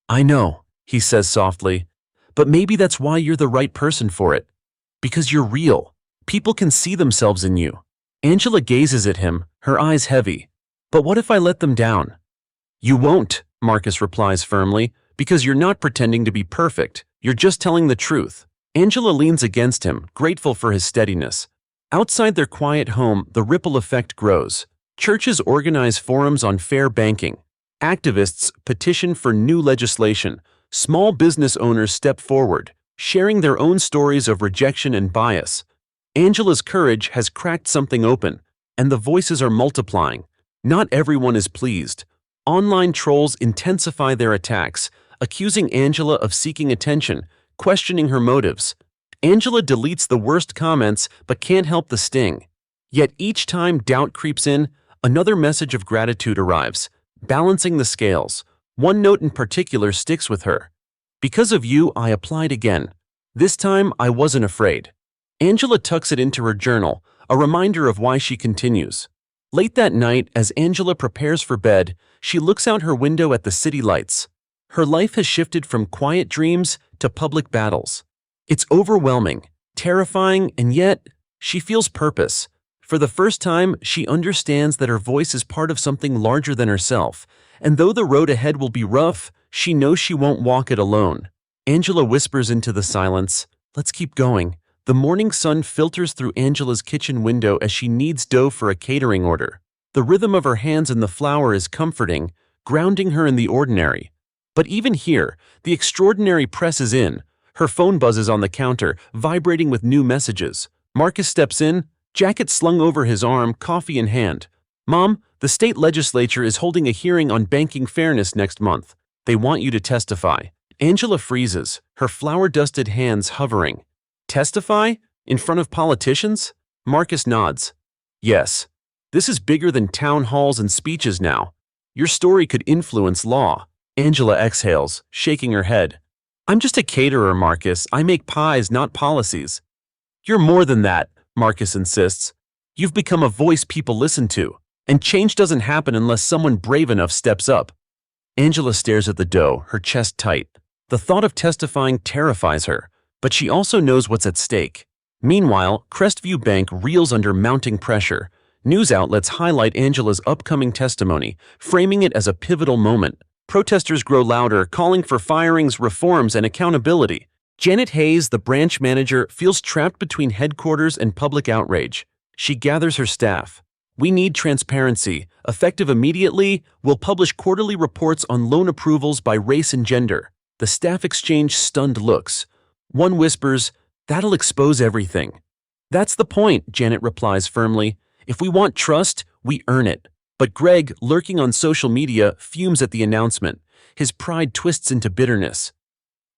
"I know," he says softly, "but maybe that's why you're the right person for it. Because you're real. People can see themselves in you." Angela gazes at him, her eyes heavy. "But what if I let them down?" "You won't," Marcus replies firmly, "because you're not pretending to be perfect. You're just telling the truth." Angela leans against him, grateful for his steadiness. Outside their quiet home, the ripple effect grows. Churches organize forums on fair banking. Activists petition for new legislation. Small business owners step forward, sharing their own stories of rejection and bias. Angela's courage has cracked something open, and the voices are multiplying. Not everyone is pleased. Online trolls intensify their attacks, accusing Angela of seeking attention, questioning her motives. Angela deletes the worst comments but can't help the sting. Yet each time doubt creeps in, another message of gratitude arrives, balancing the scales. One note in particular sticks with her. "Because of you, I applied again. This time, I wasn't afraid." Angela tucks it into her journal, a reminder of why she continues. Late that night, as Angela prepares for bed, she looks out her window at the city lights. Her life has shifted from quiet dreams to public battles. It's overwhelming, terrifying, and yet, she feels purpose. For the first time, she understands that her voice is part of something larger than herself, and though the road ahead will be rough, she knows she won't walk it alone. Angela whispers into the silence, "Let's keep going." The morning sun filters through Angela's kitchen window as she kneads dough for a catering order. The rhythm of her hands in the flour is comforting, grounding her in the ordinary. But even here, the extraordinary presses in. Her phone buzzes on the counter, vibrating with new messages. Marcus steps in, jacket slung over his arm, coffee in hand. "Mom, the state legislature is holding a hearing on banking fairness next month. They want you to testify." Angela freezes, her flour-dusted hands hovering. "Testify? In front of politicians?" Marcus nods. "Yes. This is bigger than town halls and speeches now. Your story could influence law." Angela exhales, shaking her head. "I'm just a caterer, Marcus. I make pies, not policies." "You're more than that," Marcus insists. "You've become a voice people listen to, and change doesn't happen unless someone brave enough steps up." Angela stares at the dough, her chest tight. The thought of testifying terrifies her, but she also knows what's at stake. Meanwhile, Crestview Bank reels under mounting pressure. News outlets highlight Angela's upcoming testimony, framing it as a pivotal moment. Protesters grow louder, calling for firings, reforms, and accountability. Janet Hayes, the branch manager, feels trapped between headquarters and public outrage. She gathers her staff. We need transparency. Effective immediately, we'll publish quarterly reports on loan approvals by race and gender. The staff exchange stunned looks. One whispers, "That'll expose everything." "That's the point," Janet replies firmly. "If we want trust, we earn it." But Greg, lurking on social media, fumes at the announcement. His pride twists into bitterness.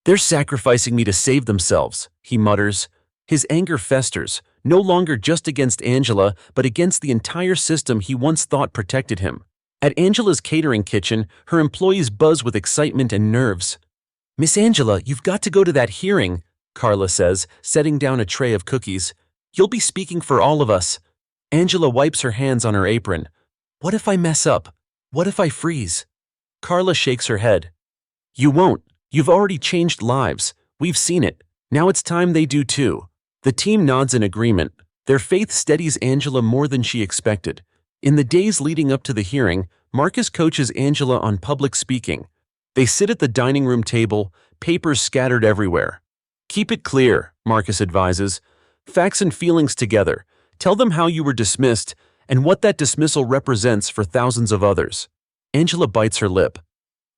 "They're sacrificing me to save themselves," he mutters. His anger festers, no longer just against Angela, but against the entire system he once thought protected him. At Angela's catering kitchen, her employees buzz with excitement and nerves. "Miss Angela, you've got to go to that hearing," Carla says, setting down a tray of cookies. "You'll be speaking for all of us." Angela wipes her hands on her apron. "What if I mess up? What if I freeze?" Carla shakes her head. "You won't. You've already changed lives. We've seen it. Now it's time they do too." The team nods in agreement. Their faith steadies Angela more than she expected. In the days leading up to the hearing, Marcus coaches Angela on public speaking. They sit at the dining room table, papers scattered everywhere. "Keep it clear," Marcus advises. "Facts and feelings together. Tell them how you were dismissed and what that dismissal represents for thousands of others." Angela bites her lip.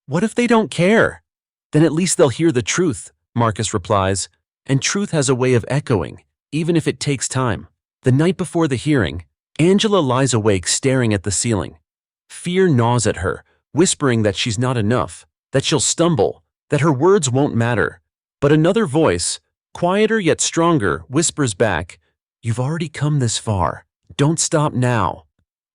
"What if they don't care?" "Then at least they'll hear the truth," Marcus replies. And truth has a way of echoing, even if it takes time. The night before the hearing, Angela lies awake staring at the ceiling. Fear gnaws at her, whispering that she's not enough, that she'll stumble, that her words won't matter. But another voice, quieter yet stronger, whispers back, "You've already come this far. Don't stop now."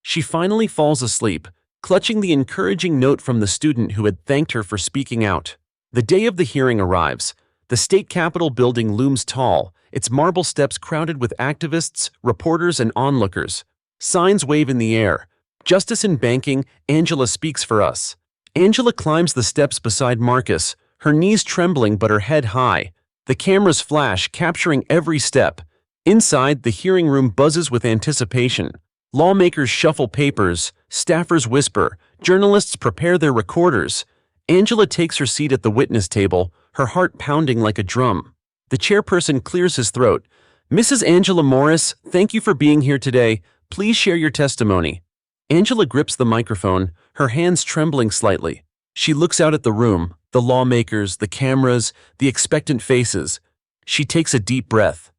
She finally falls asleep, clutching the encouraging note from the student who had thanked her for speaking out. The day of the hearing arrives. The state capitol building looms tall, its marble steps crowded with activists, reporters, and onlookers. Signs wave in the air. "Justice in banking, Angela speaks for us." Angela climbs the steps beside Marcus, her knees trembling but her head high. The cameras flash, capturing every step. Inside, the hearing room buzzes with anticipation. Lawmakers shuffle papers, staffers whisper, journalists prepare their recorders. Angela takes her seat at the witness table, her heart pounding like a drum. The chairperson clears his throat. "Mrs. Angela Morris, thank you for being here today. Please share your testimony." Angela grips the microphone, her hands trembling slightly. She looks out at the room, the lawmakers, the cameras, the expectant faces. She takes a deep breath.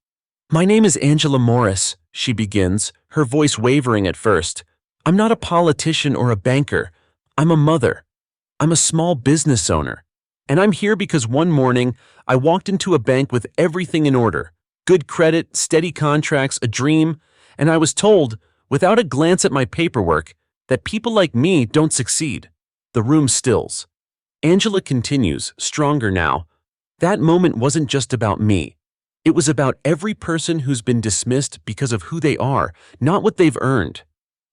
"My name is Angela Morris," she begins, her voice wavering at first. "I'm not a politician or a banker. I'm a mother. I'm a small business owner. And I'm here because one morning, I walked into a bank with everything in order. Good credit, steady contracts, a dream. And I was told, without a glance at my paperwork, that people like me don't succeed." The room stills. Angela continues, stronger now. "That moment wasn't just about me. It was about every person who's been dismissed because of who they are, not what they've earned.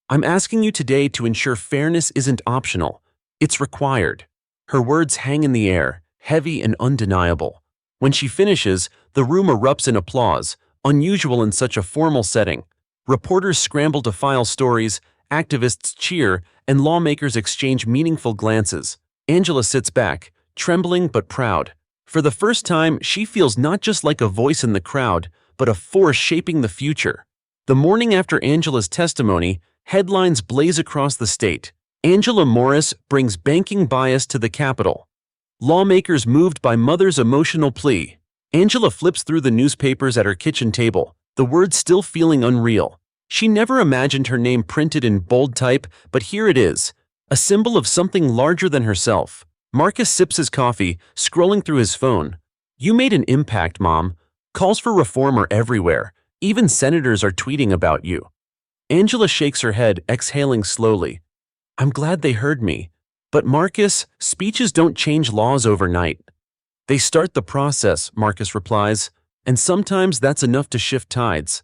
I'm asking you today to ensure fairness isn't optional. It's required." Her words hang in the air, heavy and undeniable. When she finishes, the room erupts in applause, unusual in such a formal setting. Reporters scramble to file stories, activists cheer, and lawmakers exchange meaningful glances. Angela sits back, trembling but proud. For the first time, she feels not just like a voice in the crowd, but a force shaping the future. The morning after Angela's testimony, headlines blaze across the state. Angela Morris brings banking bias to the Capitol. Lawmakers moved by mother's emotional plea. Angela flips through the newspapers at her kitchen table, the words still feeling unreal. She never imagined her name printed in bold type, but here it is, a symbol of something larger than herself. Marcus sips his coffee, scrolling through his phone. "You made an impact, Mom. Calls for reform are everywhere. Even senators are tweeting about you." Angela shakes her head, exhaling slowly. "I'm glad they heard me. But Marcus, speeches don't change laws overnight." "They start the process," Marcus replies, "and sometimes that's enough to shift tides."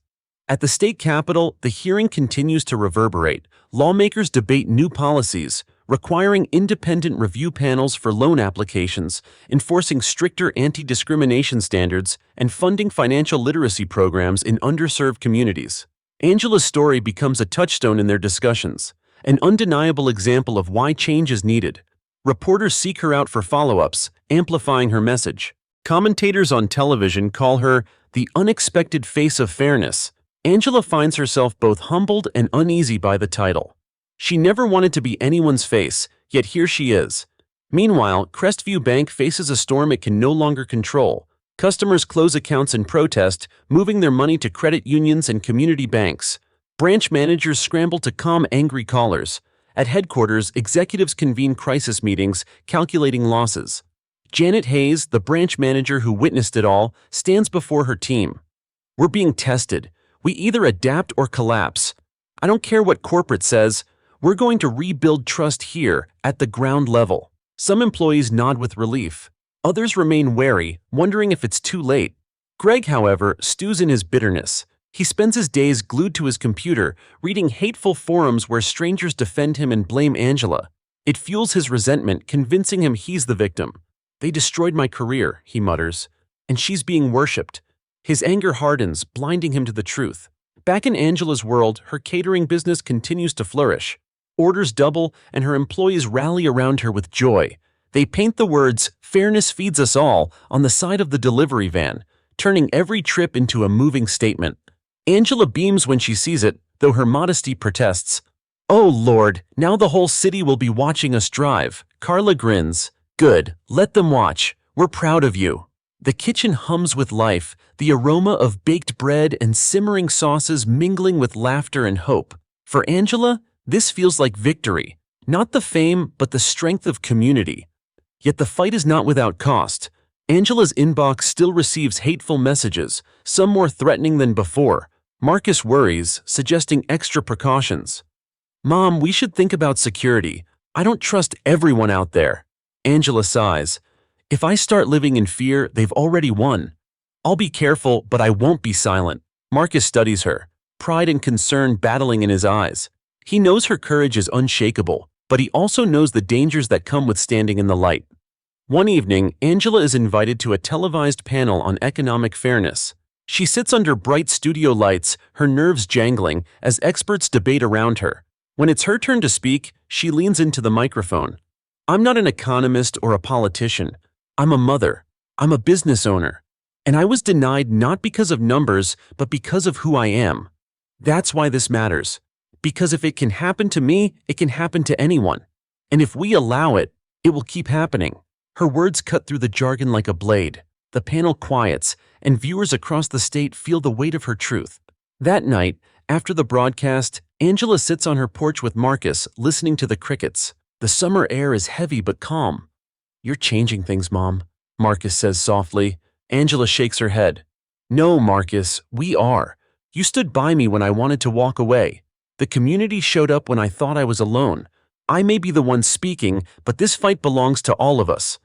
At the state capitol, the hearing continues to reverberate. Lawmakers debate new policies, requiring independent review panels for loan applications, enforcing stricter anti-discrimination standards, and funding financial literacy programs in underserved communities. Angela's story becomes a touchstone in their discussions, an undeniable example of why change is needed. Reporters seek her out for follow-ups, amplifying her message. Commentators on television call her the unexpected face of fairness. Angela finds herself both humbled and uneasy by the title. She never wanted to be anyone's face, yet here she is. Meanwhile, Crestview Bank faces a storm it can no longer control. Customers close accounts in protest, moving their money to credit unions and community banks. Branch managers scramble to calm angry callers. At headquarters, executives convene crisis meetings, calculating losses. Janet Hayes, the branch manager who witnessed it all, stands before her team. "We're being tested. We either adapt or collapse. I don't care what corporate says. We're going to rebuild trust here, at the ground level." Some employees nod with relief. Others remain wary, wondering if it's too late. Greg, however, stews in his bitterness. He spends his days glued to his computer, reading hateful forums where strangers defend him and blame Angela. It fuels his resentment, convincing him he's the victim. "They destroyed my career," he mutters, "and she's being worshipped." His anger hardens, blinding him to the truth. Back in Angela's world, her catering business continues to flourish. Orders double, and her employees rally around her with joy. They paint the words, "Fairness feeds us all," on the side of the delivery van, turning every trip into a moving statement. Angela beams when she sees it, though her modesty protests. "Oh Lord, now the whole city will be watching us drive." Carla grins. "Good, let them watch. We're proud of you." The kitchen hums with life, the aroma of baked bread and simmering sauces mingling with laughter and hope. For Angela, this feels like victory. Not the fame, but the strength of community. Yet the fight is not without cost. Angela's inbox still receives hateful messages, some more threatening than before. Marcus worries, suggesting extra precautions. "Mom, we should think about security. I don't trust everyone out there." Angela sighs. "If I start living in fear, they've already won. I'll be careful, but I won't be silent." Marcus studies her, pride and concern battling in his eyes. He knows her courage is unshakable, but he also knows the dangers that come with standing in the light. One evening, Angela is invited to a televised panel on economic fairness. She sits under bright studio lights, her nerves jangling, as experts debate around her. When it's her turn to speak, she leans into the microphone. "I'm not an economist or a politician. I'm a mother. I'm a business owner. And I was denied not because of numbers, but because of who I am. That's why this matters. Because if it can happen to me, it can happen to anyone. And if we allow it, it will keep happening." Her words cut through the jargon like a blade. The panel quiets, and viewers across the state feel the weight of her truth. That night, after the broadcast, Angela sits on her porch with Marcus, listening to the crickets. The summer air is heavy but calm. "You're changing things, Mom," Marcus says softly. Angela shakes her head. "No, Marcus, we are. You stood by me when I wanted to walk away. The community showed up when I thought I was alone. I may be the one speaking, but this fight belongs to all of us."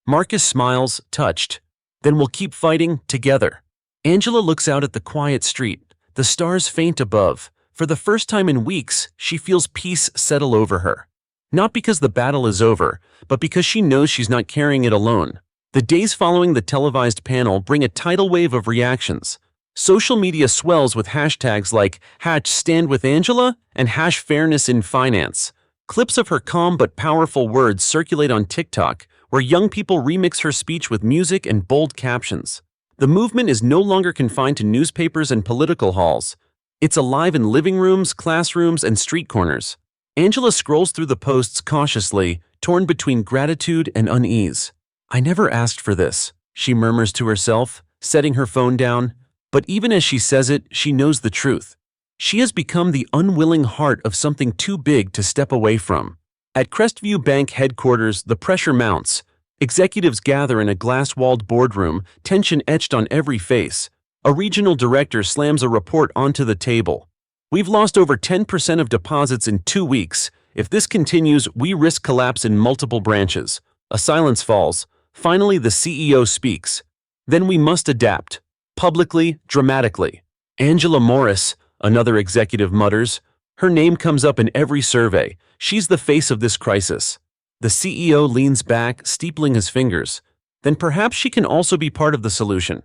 Marcus smiles, touched. "Then we'll keep fighting together." Angela looks out at the quiet street. The stars faint above. For the first time in weeks, she feels peace settle over her. Not because the battle is over, but because she knows she's not carrying it alone. The days following the televised panel bring a tidal wave of reactions. Social media swells with hashtags like #StandWithAngela and #FairnessInFinance. Clips of her calm but powerful words circulate on TikTok, where young people remix her speech with music and bold captions. The movement is no longer confined to newspapers and political halls. It's alive in living rooms, classrooms, and street corners. Angela scrolls through the posts cautiously, torn between gratitude and unease. "I never asked for this," she murmurs to herself, setting her phone down. But even as she says it, she knows the truth. She has become the unwilling heart of something too big to step away from. At Crestview Bank headquarters, the pressure mounts. Executives gather in a glass-walled boardroom, tension etched on every face. A regional director slams a report onto the table. "We've lost over 10% of deposits in 2 weeks. If this continues, we risk collapse in multiple branches." A silence falls. Finally, the CEO speaks. "Then we must adapt. Publicly, dramatically." Angela Morris, another executive, mutters. Her name comes up in every survey. She's the face of this crisis. The CEO leans back, steepling his fingers. Then perhaps she can also be part of the solution.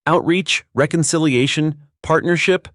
Outreach, reconciliation, partnership.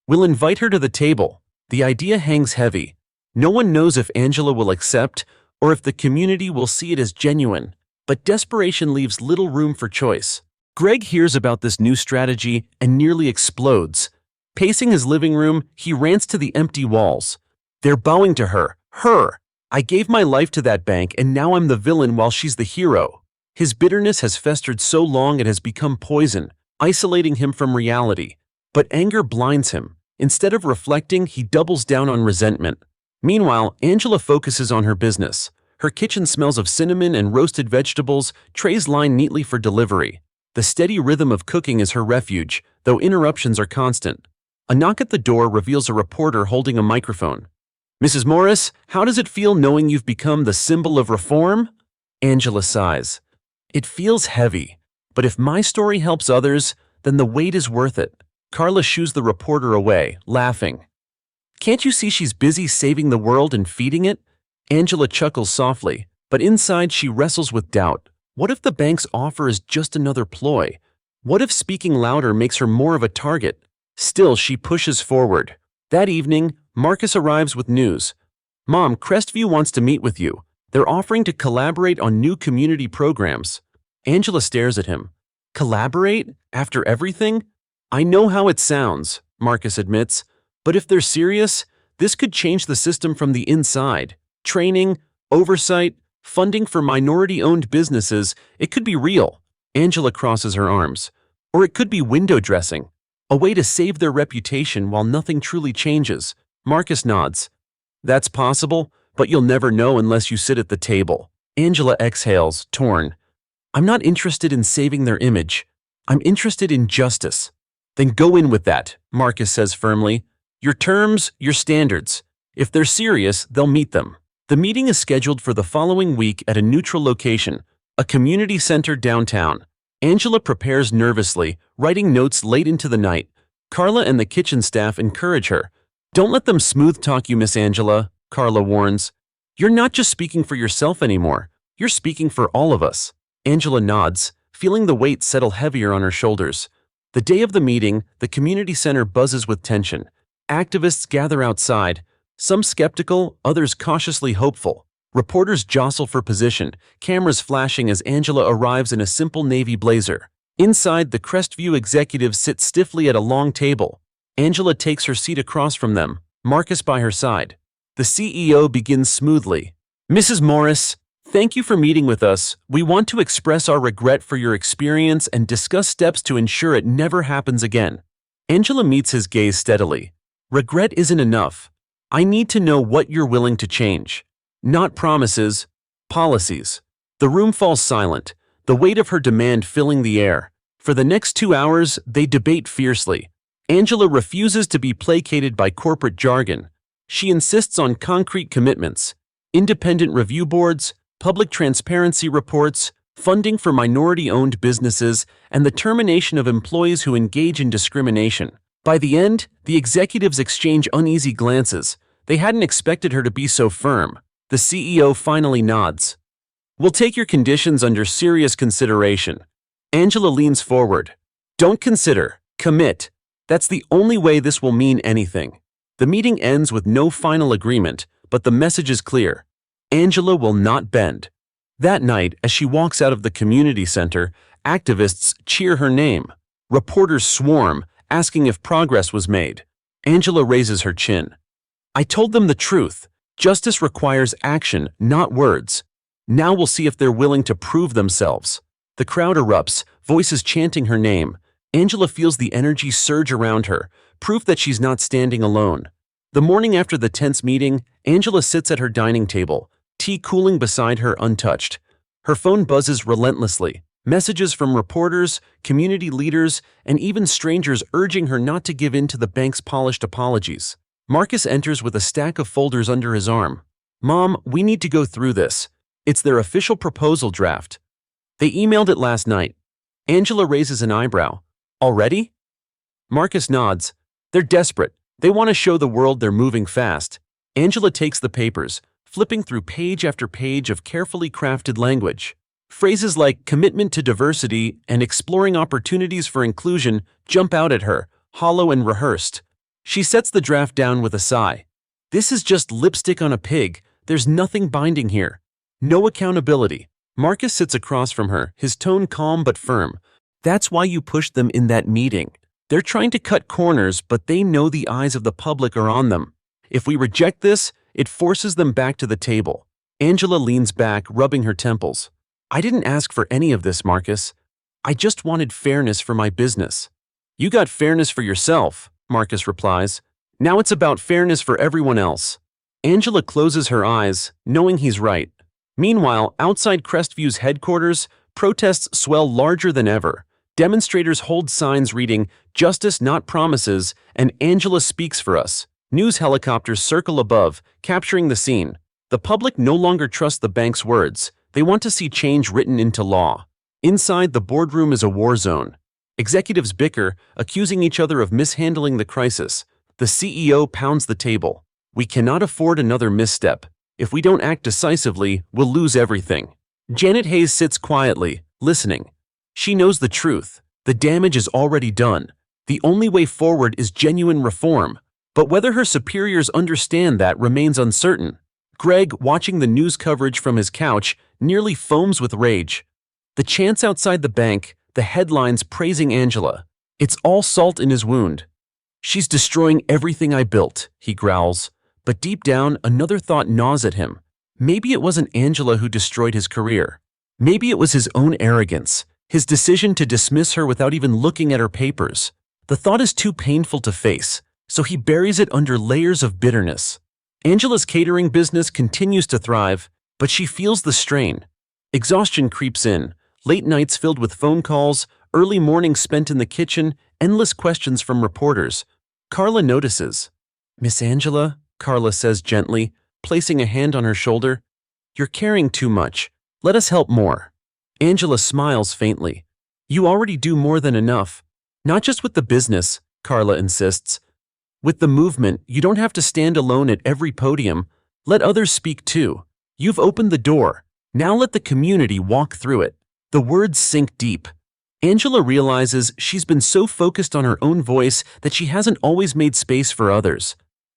We'll invite her to the table. The idea hangs heavy. No one knows if Angela will accept or if the community will see it as genuine. But desperation leaves little room for choice. Greg hears about this new strategy and nearly explodes. Pacing his living room, he rants to the empty walls. They're bowing to her. Her! I gave my life to that bank and now I'm the villain while she's the hero. His bitterness has festered so long it has become poison, isolating him from reality. But anger blinds him. Instead of reflecting, he doubles down on resentment. Meanwhile, Angela focuses on her business. Her kitchen smells of cinnamon and roasted vegetables, trays lined neatly for delivery. The steady rhythm of cooking is her refuge, though interruptions are constant. A knock at the door reveals a reporter holding a microphone. "Mrs. Morris, how does it feel knowing you've become the symbol of reform?" Angela sighs. "It feels heavy, but if my story helps others, then the wait is worth it." Carla shoos the reporter away, laughing. "Can't you see she's busy saving the world and feeding it?" Angela chuckles softly, but inside she wrestles with doubt. What if the bank's offer is just another ploy? What if speaking louder makes her more of a target? Still, she pushes forward. That evening, Marcus arrives with news. "Mom, Crestview wants to meet with you. They're offering to collaborate on new community programs." Angela stares at him. "Collaborate? After everything?" "I know how it sounds," Marcus admits, "but if they're serious, this could change the system from the inside. Training, oversight, funding for minority-owned businesses, it could be real." Angela crosses her arms. "Or it could be window dressing, a way to save their reputation while nothing truly changes." Marcus nods. "That's possible, but you'll never know unless you sit at the table." Angela exhales, torn. "I'm not interested in saving their image. I'm interested in justice." "Then go in with that," Marcus says firmly. "Your terms, your standards. If they're serious, they'll meet them." The meeting is scheduled for the following week at a neutral location, a community center downtown. Angela prepares nervously, writing notes late into the night. Carla and the kitchen staff encourage her. "Don't let them smooth-talk you, Miss Angela," Carla warns. "You're not just speaking for yourself anymore. You're speaking for all of us." Angela nods, feeling the weight settle heavier on her shoulders. The day of the meeting, the community center buzzes with tension. Activists gather outside, some skeptical, others cautiously hopeful. Reporters jostle for position, cameras flashing as Angela arrives in a simple navy blazer. Inside, the Crestview executives sit stiffly at a long table. Angela takes her seat across from them, Marcus by her side. The CEO begins smoothly. "Mrs. Morris, thank you for meeting with us. We want to express our regret for your experience and discuss steps to ensure it never happens again." Angela meets his gaze steadily. "Regret isn't enough. I need to know what you're willing to change. Not promises, policies." The room falls silent, the weight of her demand filling the air. For the next 2 hours, they debate fiercely. Angela refuses to be placated by corporate jargon. She insists on concrete commitments, independent review boards, public transparency reports, funding for minority-owned businesses, and the termination of employees who engage in discrimination. By the end, the executives exchange uneasy glances. They hadn't expected her to be so firm. The CEO finally nods. "We'll take your conditions under serious consideration." Angela leans forward. "Don't consider, commit. That's the only way this will mean anything." The meeting ends with no final agreement, but the message is clear. Angela will not bend. That night, as she walks out of the community center, activists cheer her name. Reporters swarm, asking if progress was made. Angela raises her chin. "I told them the truth. Justice requires action, not words. Now we'll see if they're willing to prove themselves." The crowd erupts, voices chanting her name. Angela feels the energy surge around her, proof that she's not standing alone. The morning after the tense meeting, Angela sits at her dining table, tea cooling beside her untouched. Her phone buzzes relentlessly, messages from reporters, community leaders, and even strangers urging her not to give in to the bank's polished apologies. Marcus enters with a stack of folders under his arm. "Mom, we need to go through this. It's their official proposal draft. They emailed it last night." Angela raises an eyebrow. "Already?" Marcus nods. "They're desperate. They want to show the world they're moving fast." Angela takes the papers, flipping through page after page of carefully crafted language. Phrases like commitment to diversity and exploring opportunities for inclusion jump out at her, hollow and rehearsed. She sets the draft down with a sigh. "This is just lipstick on a pig. There's nothing binding here." No accountability. Marcus sits across from her, his tone calm but firm. That's why you pushed them in that meeting. They're trying to cut corners, but they know the eyes of the public are on them. If we reject this, it forces them back to the table. Angela leans back, rubbing her temples. I didn't ask for any of this, Marcus. I just wanted fairness for my business. You got fairness for yourself, Marcus replies. Now it's about fairness for everyone else. Angela closes her eyes, knowing he's right. Meanwhile, outside Crestview's headquarters, protests swell larger than ever. Demonstrators hold signs reading, "Justice not promises," and "Angela speaks for us." News helicopters circle above, capturing the scene. The public no longer trusts the bank's words. They want to see change written into law. Inside, the boardroom is a war zone. Executives bicker, accusing each other of mishandling the crisis. The CEO pounds the table. We cannot afford another misstep. If we don't act decisively, we'll lose everything. Janet Hayes sits quietly, listening. She knows the truth. The damage is already done. The only way forward is genuine reform. But whether her superiors understand that remains uncertain. Greg, watching the news coverage from his couch, nearly foams with rage. The chants outside the bank, the headlines praising Angela. It's all salt in his wound. She's destroying everything I built, he growls. But deep down, another thought gnaws at him. Maybe it wasn't Angela who destroyed his career. Maybe it was his own arrogance, his decision to dismiss her without even looking at her papers. The thought is too painful to face, so he buries it under layers of bitterness. Angela's catering business continues to thrive, but she feels the strain. Exhaustion creeps in, late nights filled with phone calls, early mornings spent in the kitchen, endless questions from reporters. Carla notices. "Miss Angela," Carla says gently, placing a hand on her shoulder. "You're carrying too much. Let us help more." Angela smiles faintly. "You already do more than enough. Not just with the business," Carla insists. "With the movement, you don't have to stand alone at every podium. Let others speak too. You've opened the door. Now let the community walk through it." The words sink deep. Angela realizes she's been so focused on her own voice that she hasn't always made space for others.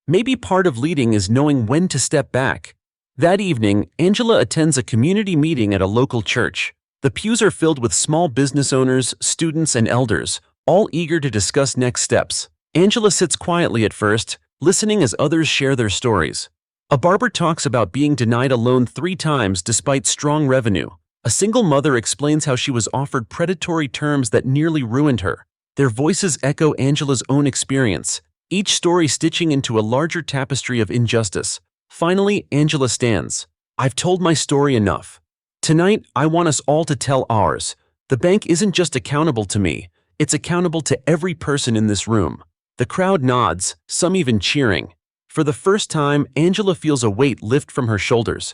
Maybe part of leading is knowing when to step back. That evening, Angela attends a community meeting at a local church. The pews are filled with small business owners, students, and elders, all eager to discuss next steps. Angela sits quietly at first, listening as others share their stories. A barber talks about being denied a loan 3 times despite strong revenue. A single mother explains how she was offered predatory terms that nearly ruined her. Their voices echo Angela's own experience, each story stitching into a larger tapestry of injustice. Finally, Angela stands. "I've told my story enough. Tonight, I want us all to tell ours. The bank isn't just accountable to me, it's accountable to every person in this room." The crowd nods, some even cheering. For the first time, Angela feels a weight lift from her shoulders.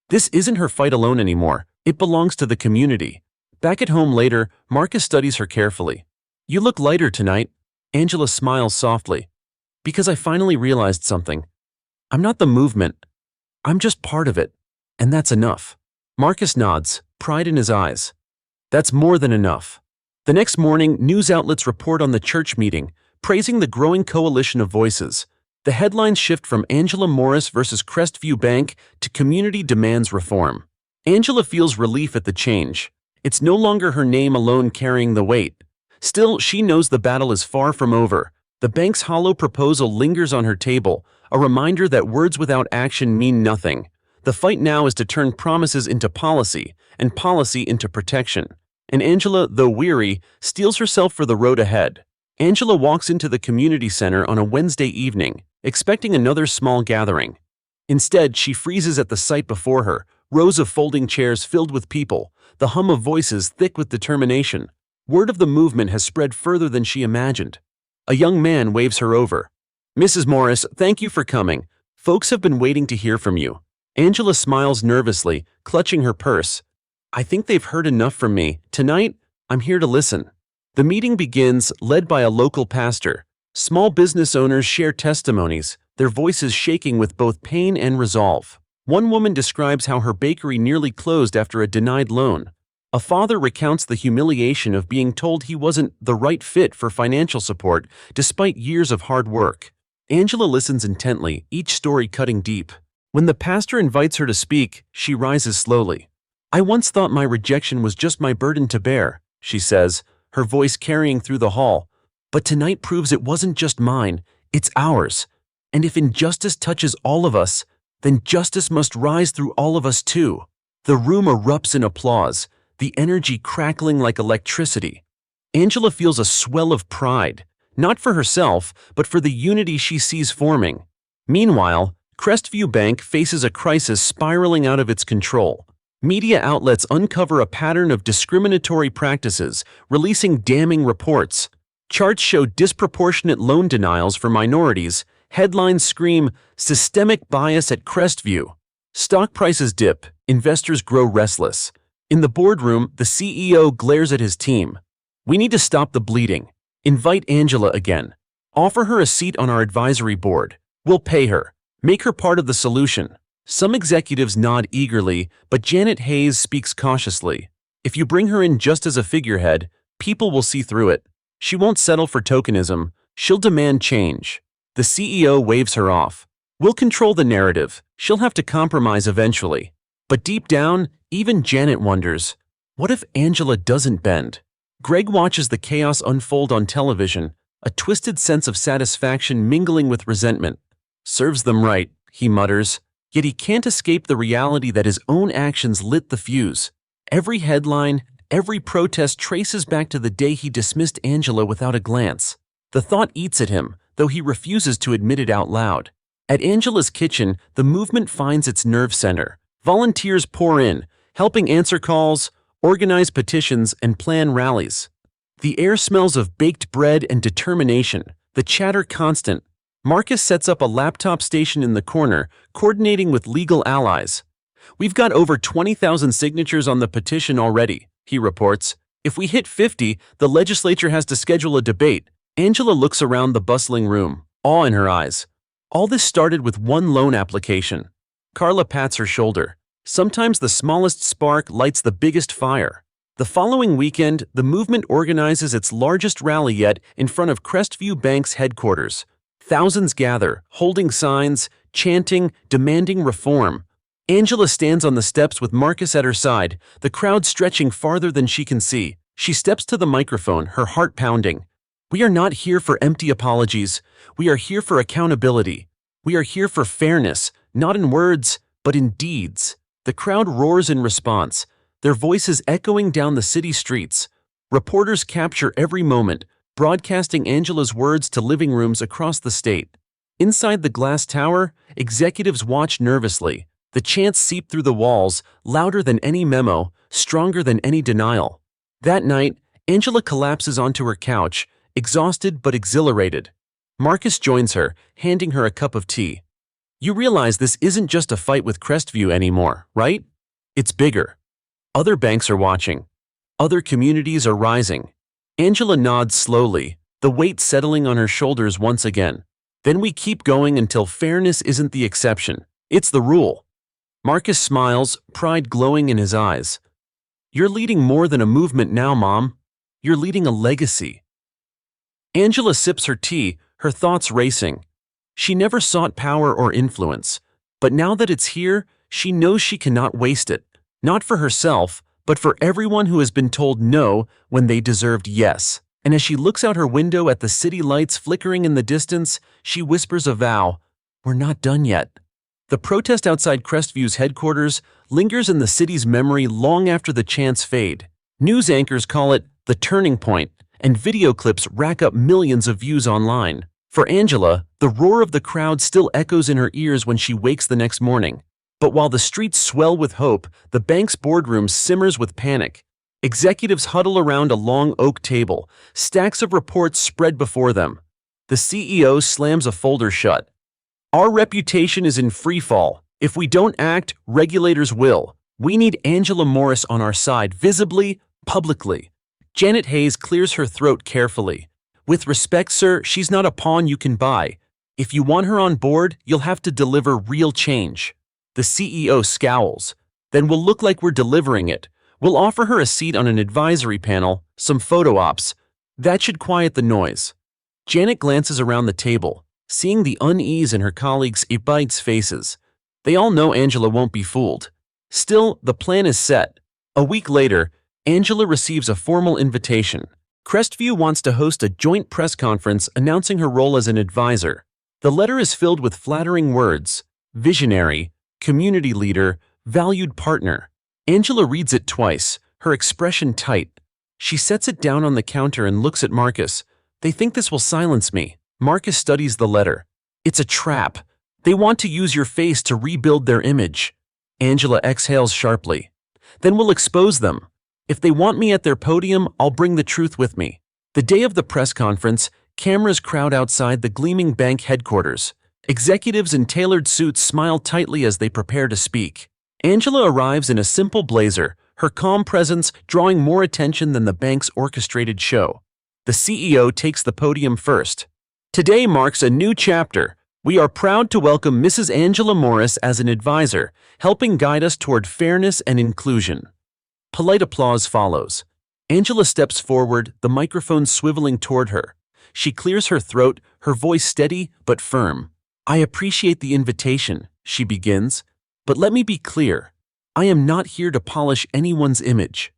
This isn't her fight alone anymore. It belongs to the community. Back at home later, Marcus studies her carefully. "You look lighter tonight." Angela smiles softly. "Because I finally realized something. I'm not the movement. I'm just part of it. And that's enough." Marcus nods, pride in his eyes. That's more than enough. The next morning, news outlets report on the church meeting, praising the growing coalition of voices. The headlines shift from Angela Morris versus Crestview Bank to Community Demands Reform. Angela feels relief at the change. It's no longer her name alone carrying the weight. Still, she knows the battle is far from over. The bank's hollow proposal lingers on her table, a reminder that words without action mean nothing. The fight now is to turn promises into policy, and policy into protection. And Angela, though weary, steels herself for the road ahead. Angela walks into the community center on a Wednesday evening, expecting another small gathering. Instead, she freezes at the sight before her, rows of folding chairs filled with people, the hum of voices thick with determination. Word of the movement has spread further than she imagined. A young man waves her over. "Mrs. Morris, thank you for coming. Folks have been waiting to hear from you." Angela smiles nervously, clutching her purse. "I think they've heard enough from me. Tonight, I'm here to listen." The meeting begins, led by a local pastor. Small business owners share testimonies, their voices shaking with both pain and resolve. One woman describes how her bakery nearly closed after a denied loan. A father recounts the humiliation of being told he wasn't the right fit for financial support despite years of hard work. Angela listens intently, each story cutting deep. When the pastor invites her to speak, she rises slowly. "I once thought my rejection was just my burden to bear," she says, her voice carrying through the hall. "But tonight proves it wasn't just mine, it's ours. And if injustice touches all of us, then justice must rise through all of us too." The room erupts in applause, the energy crackling like electricity. Angela feels a swell of pride, not for herself, but for the unity she sees forming. Meanwhile, Crestview Bank faces a crisis spiraling out of its control. Media outlets uncover a pattern of discriminatory practices, releasing damning reports. Charts show disproportionate loan denials for minorities. Headlines scream, "Systemic bias at Crestview." Stock prices dip, investors grow restless. In the boardroom, the CEO glares at his team. "We need to stop the bleeding. Invite Angela again. Offer her a seat on our advisory board. We'll pay her. Make her part of the solution." Some executives nod eagerly, but Janet Hayes speaks cautiously. "If you bring her in just as a figurehead, people will see through it. She won't settle for tokenism. She'll demand change." The CEO waves her off. "We'll control the narrative. She'll have to compromise eventually." But deep down, even Janet wonders, what if Angela doesn't bend? Greg watches the chaos unfold on television, a twisted sense of satisfaction mingling with resentment. "Serves them right," he mutters, yet he can't escape the reality that his own actions lit the fuse. Every headline, every protest traces back to the day he dismissed Angela without a glance. The thought eats at him, though he refuses to admit it out loud. At Angela's kitchen, the movement finds its nerve center. Volunteers pour in, helping answer calls, organize petitions, and plan rallies. The air smells of baked bread and determination, the chatter constant. Marcus sets up a laptop station in the corner, coordinating with legal allies. "We've got over 20,000 signatures on the petition already," he reports. "If we hit 50, the legislature has to schedule a debate." Angela looks around the bustling room, awe in her eyes. All this started with one loan application. Carla pats her shoulder. Sometimes the smallest spark lights the biggest fire. The following weekend, the movement organizes its largest rally yet in front of Crestview Bank's headquarters. Thousands gather, holding signs, chanting, demanding reform. Angela stands on the steps with Marcus at her side, the crowd stretching farther than she can see. She steps to the microphone, her heart pounding. "We are not here for empty apologies. We are here for accountability. We are here for fairness, not in words, but in deeds." The crowd roars in response, their voices echoing down the city streets. Reporters capture every moment, broadcasting Angela's words to living rooms across the state. Inside the glass tower, executives watch nervously. The chants seep through the walls, louder than any memo, stronger than any denial. That night, Angela collapses onto her couch, exhausted but exhilarated. Marcus joins her, handing her a cup of tea. "You realize this isn't just a fight with Crestview anymore, right? It's bigger. Other banks are watching. Other communities are rising." Angela nods slowly, the weight settling on her shoulders once again. "Then we keep going until fairness isn't the exception. It's the rule." Marcus smiles, pride glowing in his eyes. "You're leading more than a movement now, Mom. You're leading a legacy." Angela sips her tea, her thoughts racing. She never sought power or influence, but now that it's here, she knows she cannot waste it, not for herself, but for everyone who has been told no when they deserved yes. And as she looks out her window at the city lights flickering in the distance, she whispers a vow, "We're not done yet." The protest outside Crestview's headquarters lingers in the city's memory long after the chants fade. News anchors call it the turning point, and video clips rack up millions of views online. For Angela, the roar of the crowd still echoes in her ears when she wakes the next morning. But while the streets swell with hope, the bank's boardroom simmers with panic. Executives huddle around a long oak table, stacks of reports spread before them. The CEO slams a folder shut. "Our reputation is in free fall. If we don't act, regulators will. We need Angela Morris on our side, visibly, publicly." Janet Hayes clears her throat carefully. "With respect, sir, she's not a pawn you can buy. If you want her on board, you'll have to deliver real change." The CEO scowls. "Then we'll look like we're delivering it. We'll offer her a seat on an advisory panel, some photo ops. That should quiet the noise." Janet glances around the table, seeing the unease in her colleagues' faces. They all know Angela won't be fooled. Still, the plan is set. A week later, Angela receives a formal invitation. Crestview wants to host a joint press conference announcing her role as an advisor. The letter is filled with flattering words: visionary, community leader, valued partner. Angela reads it twice, her expression tight. She sets it down on the counter and looks at Marcus. They think this will silence me. Marcus studies the letter. It's a trap. They want to use your face to rebuild their image. Angela exhales sharply. Then we'll expose them. If they want me at their podium, I'll bring the truth with me. The day of the press conference, cameras crowd outside the gleaming bank headquarters. Executives in tailored suits smile tightly as they prepare to speak. Angela arrives in a simple blazer, her calm presence drawing more attention than the bank's orchestrated show. The CEO takes the podium first. Today marks a new chapter. We are proud to welcome Mrs. Angela Morris as an advisor, helping guide us toward fairness and inclusion. Polite applause follows. Angela steps forward, the microphone swiveling toward her. She clears her throat, her voice steady but firm. I appreciate the invitation, she begins, but let me be clear. I am not here to polish anyone's image.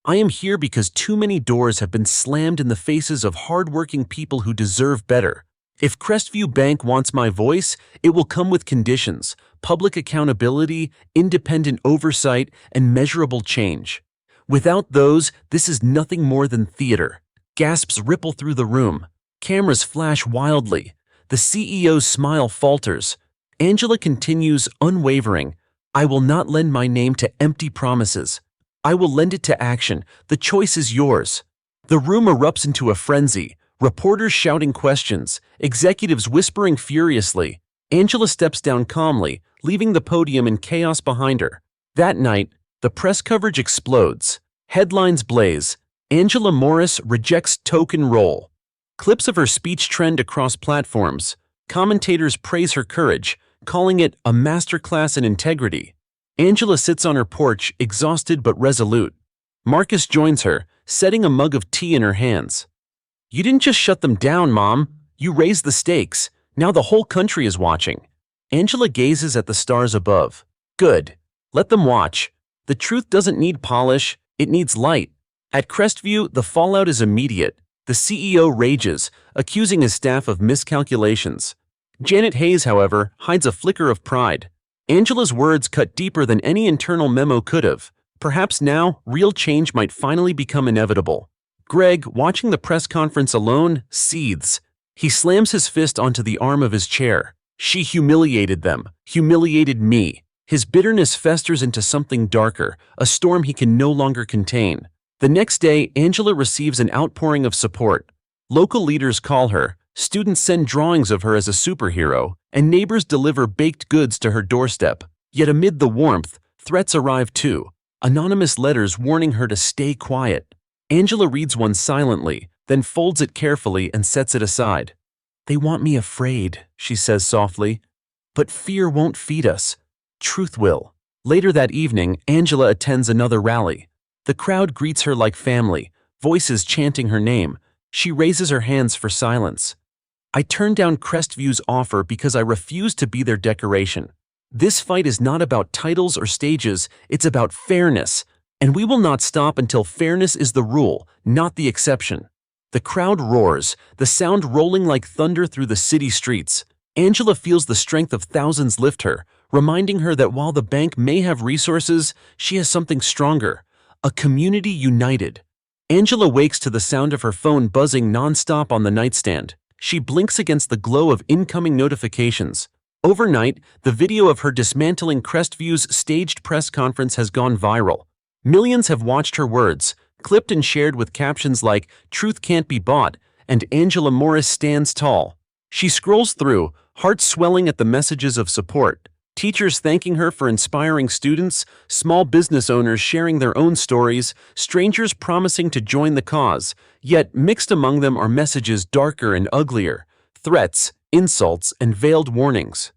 I am here because too many doors have been slammed in the faces of hardworking people who deserve better. If Crestview Bank wants my voice, it will come with conditions: public accountability, independent oversight, and measurable change. Without those, this is nothing more than theater. Gasps ripple through the room. Cameras flash wildly. The CEO's smile falters. Angela continues, unwavering. I will not lend my name to empty promises. I will lend it to action. The choice is yours. The room erupts into a frenzy. Reporters shouting questions, executives whispering furiously. Angela steps down calmly, leaving the podium in chaos behind her. That night, the press coverage explodes. Headlines blaze. Angela Morris rejects token role. Clips of her speech trend across platforms. Commentators praise her courage, calling it a masterclass in integrity. Angela sits on her porch, exhausted but resolute. Marcus joins her, setting a mug of tea in her hands. You didn't just shut them down, Mom. You raised the stakes. Now the whole country is watching. Angela gazes at the stars above. Good. Let them watch. The truth doesn't need polish. It needs light. At Crestview, the fallout is immediate. The CEO rages, accusing his staff of miscalculations. Janet Hayes, however, hides a flicker of pride. Angela's words cut deeper than any internal memo could have. Perhaps now, real change might finally become inevitable. Greg, watching the press conference alone, seethes. He slams his fist onto the arm of his chair. She humiliated them, humiliated me. His bitterness festers into something darker, a storm he can no longer contain. The next day, Angela receives an outpouring of support. Local leaders call her, students send drawings of her as a superhero, and neighbors deliver baked goods to her doorstep. Yet amid the warmth, threats arrive too. Anonymous letters warning her to stay quiet. Angela reads one silently, then folds it carefully and sets it aside. They want me afraid, she says softly. But fear won't feed us. Truth will. Later that evening, Angela attends another rally. The crowd greets her like family, voices chanting her name. She raises her hands for silence. I turned down Crestview's offer because I refused to be their decoration. This fight is not about titles or stages, it's about fairness. And we will not stop until fairness is the rule, not the exception. The crowd roars, the sound rolling like thunder through the city streets. Angela feels the strength of thousands lift her, reminding her that while the bank may have resources, she has something stronger, a community united. Angela wakes to the sound of her phone buzzing nonstop on the nightstand. She blinks against the glow of incoming notifications. Overnight, the video of her dismantling Crestview's staged press conference has gone viral. Millions have watched her words, clipped and shared with captions like, "Truth can't be bought," and "Angela Morris stands tall." She scrolls through, heart swelling at the messages of support. Teachers thanking her for inspiring students, small business owners sharing their own stories, strangers promising to join the cause. Yet mixed among them are messages darker and uglier, threats, insults, and veiled warnings.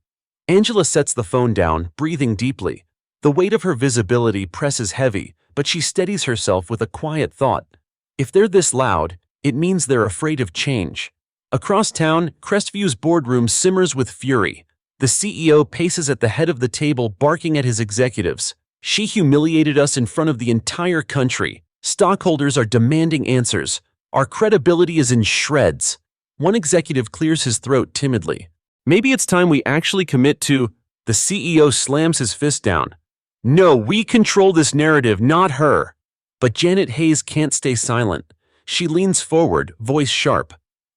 Angela sets the phone down, breathing deeply. The weight of her visibility presses heavy, but she steadies herself with a quiet thought. If they're this loud, it means they're afraid of change. Across town, Crestview's boardroom simmers with fury. The CEO paces at the head of the table, barking at his executives. She humiliated us in front of the entire country. Stockholders are demanding answers. Our credibility is in shreds. One executive clears his throat timidly. Maybe it's time we actually commit to... The CEO slams his fist down. No, we control this narrative, not her. But Janet Hayes can't stay silent. She leans forward, voice sharp.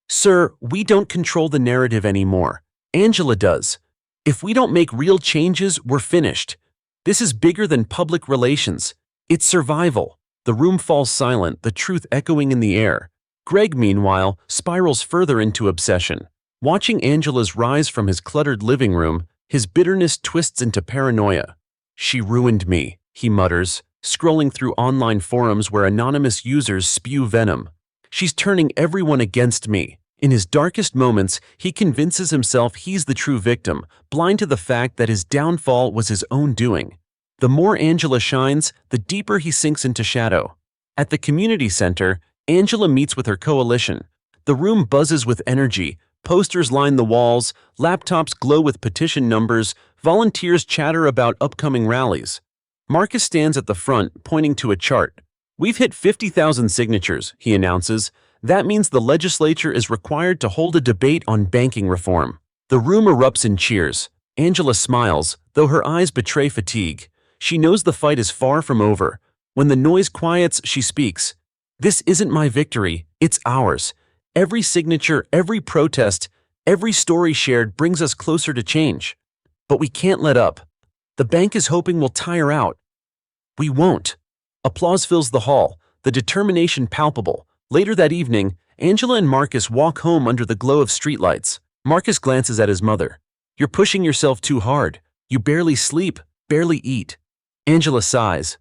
Sir, we don't control the narrative anymore. Angela does. If we don't make real changes, we're finished. This is bigger than public relations. It's survival. The room falls silent, the truth echoing in the air. Greg, meanwhile, spirals further into obsession. Watching Angela's rise from his cluttered living room, his bitterness twists into paranoia. She ruined me, he mutters, scrolling through online forums where anonymous users spew venom. She's turning everyone against me. In his darkest moments, he convinces himself he's the true victim, blind to the fact that his downfall was his own doing. The more Angela shines, the deeper he sinks into shadow. At the community center, Angela meets with her coalition. The room buzzes with energy. Posters line the walls, laptops glow with petition numbers, volunteers chatter about upcoming rallies. Marcus stands at the front, pointing to a chart. We've hit 50,000 signatures, he announces. That means the legislature is required to hold a debate on banking reform. The room erupts in cheers. Angela smiles, though her eyes betray fatigue. She knows the fight is far from over. When the noise quiets, she speaks. This isn't my victory, it's ours. Every signature, every protest, every story shared brings us closer to change. But we can't let up. The bank is hoping we'll tire out. We won't. Applause fills the hall, the determination palpable. Later that evening, Angela and Marcus walk home under the glow of streetlights. Marcus glances at his mother. You're pushing yourself too hard. You barely sleep, barely eat. Angela sighs.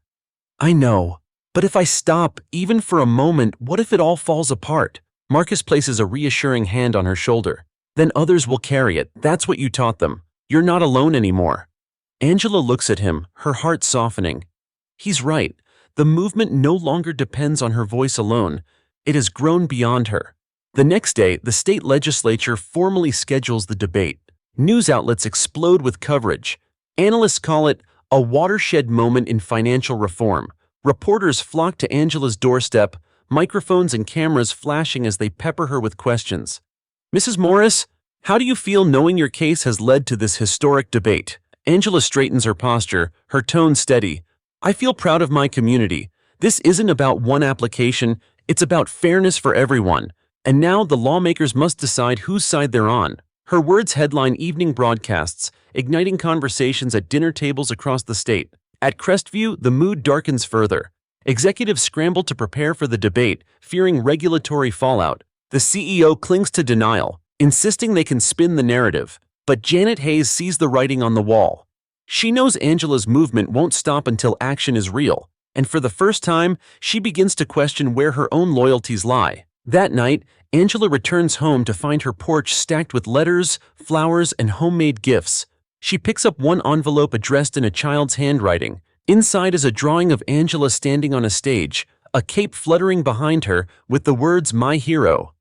I know. But if I stop, even for a moment, what if it all falls apart? Marcus places a reassuring hand on her shoulder. Then others will carry it. That's what you taught them. You're not alone anymore. Angela looks at him, her heart softening. He's right. The movement no longer depends on her voice alone. It has grown beyond her. The next day, the state legislature formally schedules the debate. News outlets explode with coverage. Analysts call it a watershed moment in financial reform. Reporters flock to Angela's doorstep, microphones and cameras flashing as they pepper her with questions. Mrs. Morris, how do you feel knowing your case has led to this historic debate? Angela straightens her posture, her tone steady. I feel proud of my community. This isn't about one application, it's about fairness for everyone. And now the lawmakers must decide whose side they're on. Her words headline evening broadcasts, igniting conversations at dinner tables across the state. At Crestview, the mood darkens further. Executives scramble to prepare for the debate, fearing regulatory fallout. The CEO clings to denial, insisting they can spin the narrative. But Janet Hayes sees the writing on the wall. She knows Angela's movement won't stop until action is real, and for the first time, she begins to question where her own loyalties lie. That night, Angela returns home to find her porch stacked with letters, flowers, and homemade gifts. She picks up one envelope addressed in a child's handwriting. Inside is a drawing of Angela standing on a stage, a cape fluttering behind her with the words, "My hero."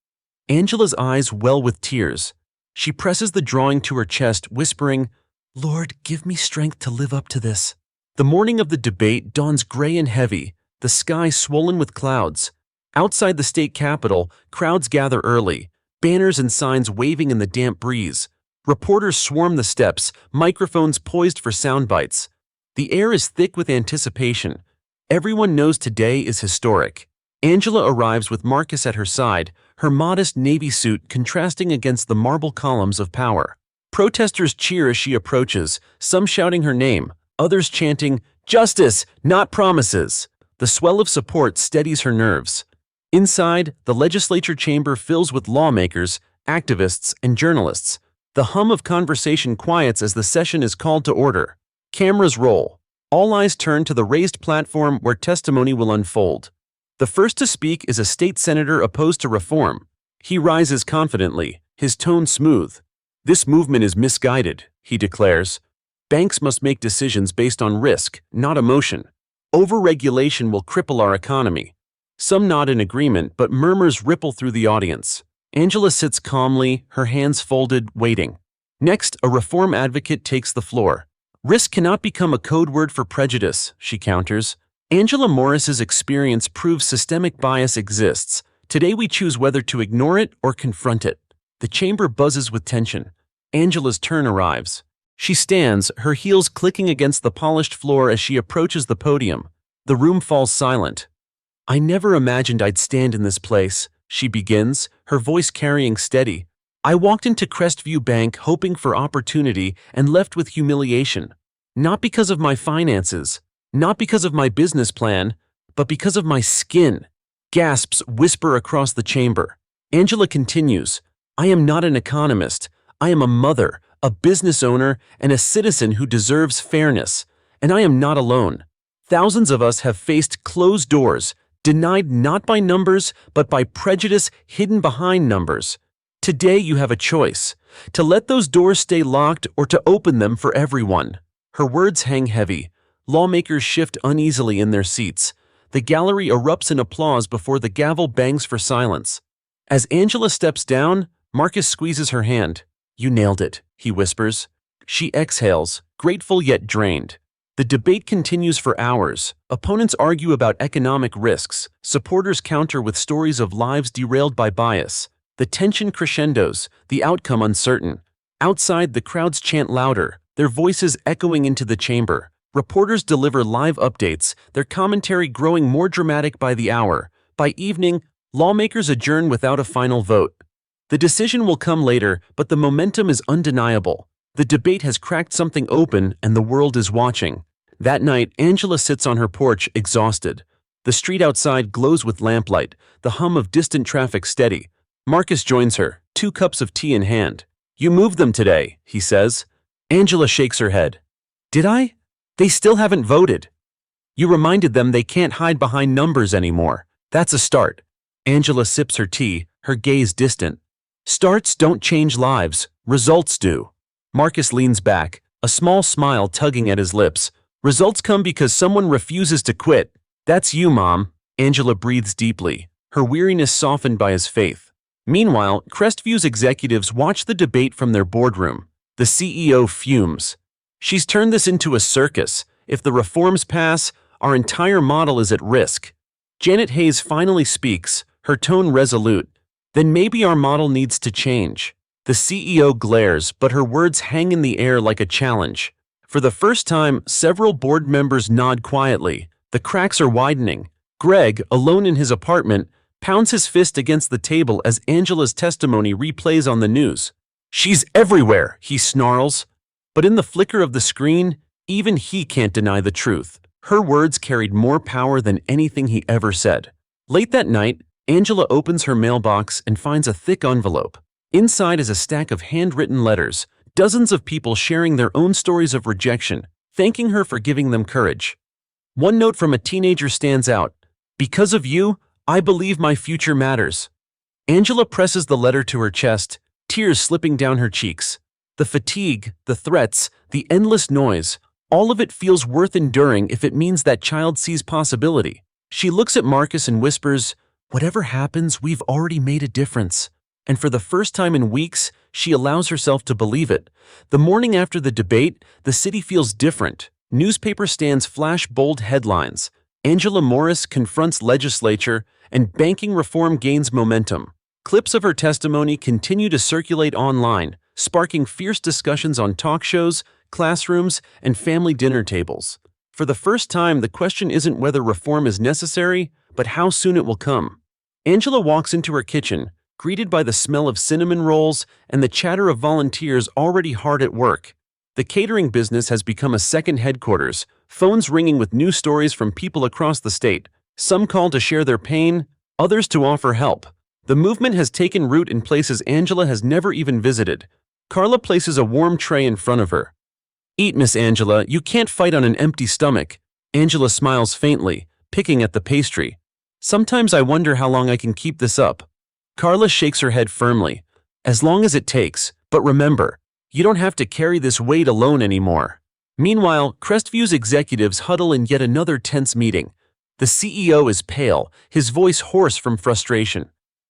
Angela's eyes well with tears. She presses the drawing to her chest, whispering, "Lord, give me strength to live up to this." The morning of the debate dawns gray and heavy, the sky swollen with clouds. Outside the state capitol, crowds gather early, banners and signs waving in the damp breeze. Reporters swarm the steps, microphones poised for sound bites. The air is thick with anticipation. Everyone knows today is historic. Angela arrives with Marcus at her side, her modest navy suit contrasting against the marble columns of power. Protesters cheer as she approaches, some shouting her name, others chanting, "Justice, not promises." The swell of support steadies her nerves. Inside, the legislature chamber fills with lawmakers, activists, and journalists. The hum of conversation quiets as the session is called to order. Cameras roll. All eyes turn to the raised platform where testimony will unfold. The first to speak is a state senator opposed to reform. He rises confidently, his tone smooth. "This movement is misguided," he declares. "Banks must make decisions based on risk, not emotion. Overregulation will cripple our economy." Some nod in agreement, but murmurs ripple through the audience. Angela sits calmly, her hands folded, waiting. Next, a reform advocate takes the floor. Risk cannot become a code word for prejudice, she counters. Angela Morris's experience proves systemic bias exists. Today we choose whether to ignore it or confront it. The chamber buzzes with tension. Angela's turn arrives. She stands, her heels clicking against the polished floor as she approaches the podium. The room falls silent. "I never imagined I'd stand in this place," she begins, her voice carrying steady. "I walked into Crestview Bank hoping for opportunity and left with humiliation. Not because of my finances, not because of my business plan, but because of my skin." Gasps whisper across the chamber. Angela continues, "I am not an economist. I am a mother, a business owner, and a citizen who deserves fairness. And I am not alone. Thousands of us have faced closed doors, denied not by numbers, but by prejudice hidden behind numbers. Today you have a choice, to let those doors stay locked or to open them for everyone." Her words hang heavy. Lawmakers shift uneasily in their seats. The gallery erupts in applause before the gavel bangs for silence. As Angela steps down, Marcus squeezes her hand. "You nailed it," he whispers. She exhales, grateful yet drained. The debate continues for hours. Opponents argue about economic risks. Supporters counter with stories of lives derailed by bias. The tension crescendos, the outcome uncertain. Outside, the crowds chant louder, their voices echoing into the chamber. Reporters deliver live updates, their commentary growing more dramatic by the hour. By evening, lawmakers adjourn without a final vote. The decision will come later, but the momentum is undeniable. The debate has cracked something open and the world is watching. That night, Angela sits on her porch, exhausted. The street outside glows with lamplight, the hum of distant traffic steady. Marcus joins her, 2 cups of tea in hand. "You moved them today," he says. Angela shakes her head. "Did I? They still haven't voted." "You reminded them they can't hide behind numbers anymore. That's a start." Angela sips her tea, her gaze distant. "Starts don't change lives, results do." Marcus leans back, a small smile tugging at his lips. "Results come because someone refuses to quit. That's you, Mom." Angela breathes deeply, her weariness softened by his faith. Meanwhile, Crestview's executives watch the debate from their boardroom. The CEO fumes. "She's turned this into a circus. If the reforms pass, our entire model is at risk." Janet Hayes finally speaks, her tone resolute. "Then maybe our model needs to change." The CEO glares, but her words hang in the air like a challenge. For the first time, several board members nod quietly. The cracks are widening. Greg, alone in his apartment, pounds his fist against the table as Angela's testimony replays on the news. "She's everywhere," he snarls. But in the flicker of the screen, even he can't deny the truth. Her words carried more power than anything he ever said. Late that night, Angela opens her mailbox and finds a thick envelope. Inside is a stack of handwritten letters, dozens of people sharing their own stories of rejection, thanking her for giving them courage. One note from a teenager stands out. "Because of you, I believe my future matters." Angela presses the letter to her chest, tears slipping down her cheeks. The fatigue, the threats, the endless noise, all of it feels worth enduring if it means that child sees possibility. She looks at Marcus and whispers, "Whatever happens, we've already made a difference." And for the first time in weeks, she allows herself to believe it. The morning after the debate, the city feels different. Newspaper stands flash bold headlines. Angela Morris confronts legislature, and banking reform gains momentum. Clips of her testimony continue to circulate online, sparking fierce discussions on talk shows, classrooms, and family dinner tables. For the first time, the question isn't whether reform is necessary, but how soon it will come. Angela walks into her kitchen, greeted by the smell of cinnamon rolls and the chatter of volunteers already hard at work. The catering business has become a second headquarters, phones ringing with news stories from people across the state. Some call to share their pain, others to offer help. The movement has taken root in places Angela has never even visited. Carla places a warm tray in front of her. "Eat, Miss Angela, you can't fight on an empty stomach." Angela smiles faintly, picking at the pastry. "Sometimes I wonder how long I can keep this up." Carla shakes her head firmly. "As long as it takes, but remember, you don't have to carry this weight alone anymore." Meanwhile, Crestview's executives huddle in yet another tense meeting. The CEO is pale, his voice hoarse from frustration.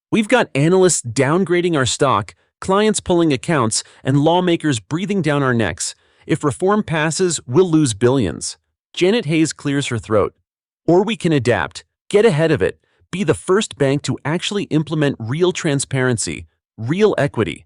"We've got analysts downgrading our stock, clients pulling accounts, and lawmakers breathing down our necks. If reform passes, we'll lose billions. Janet Hayes clears her throat. Or we can adapt, get ahead of it, be the first bank to actually implement real transparency, real equity.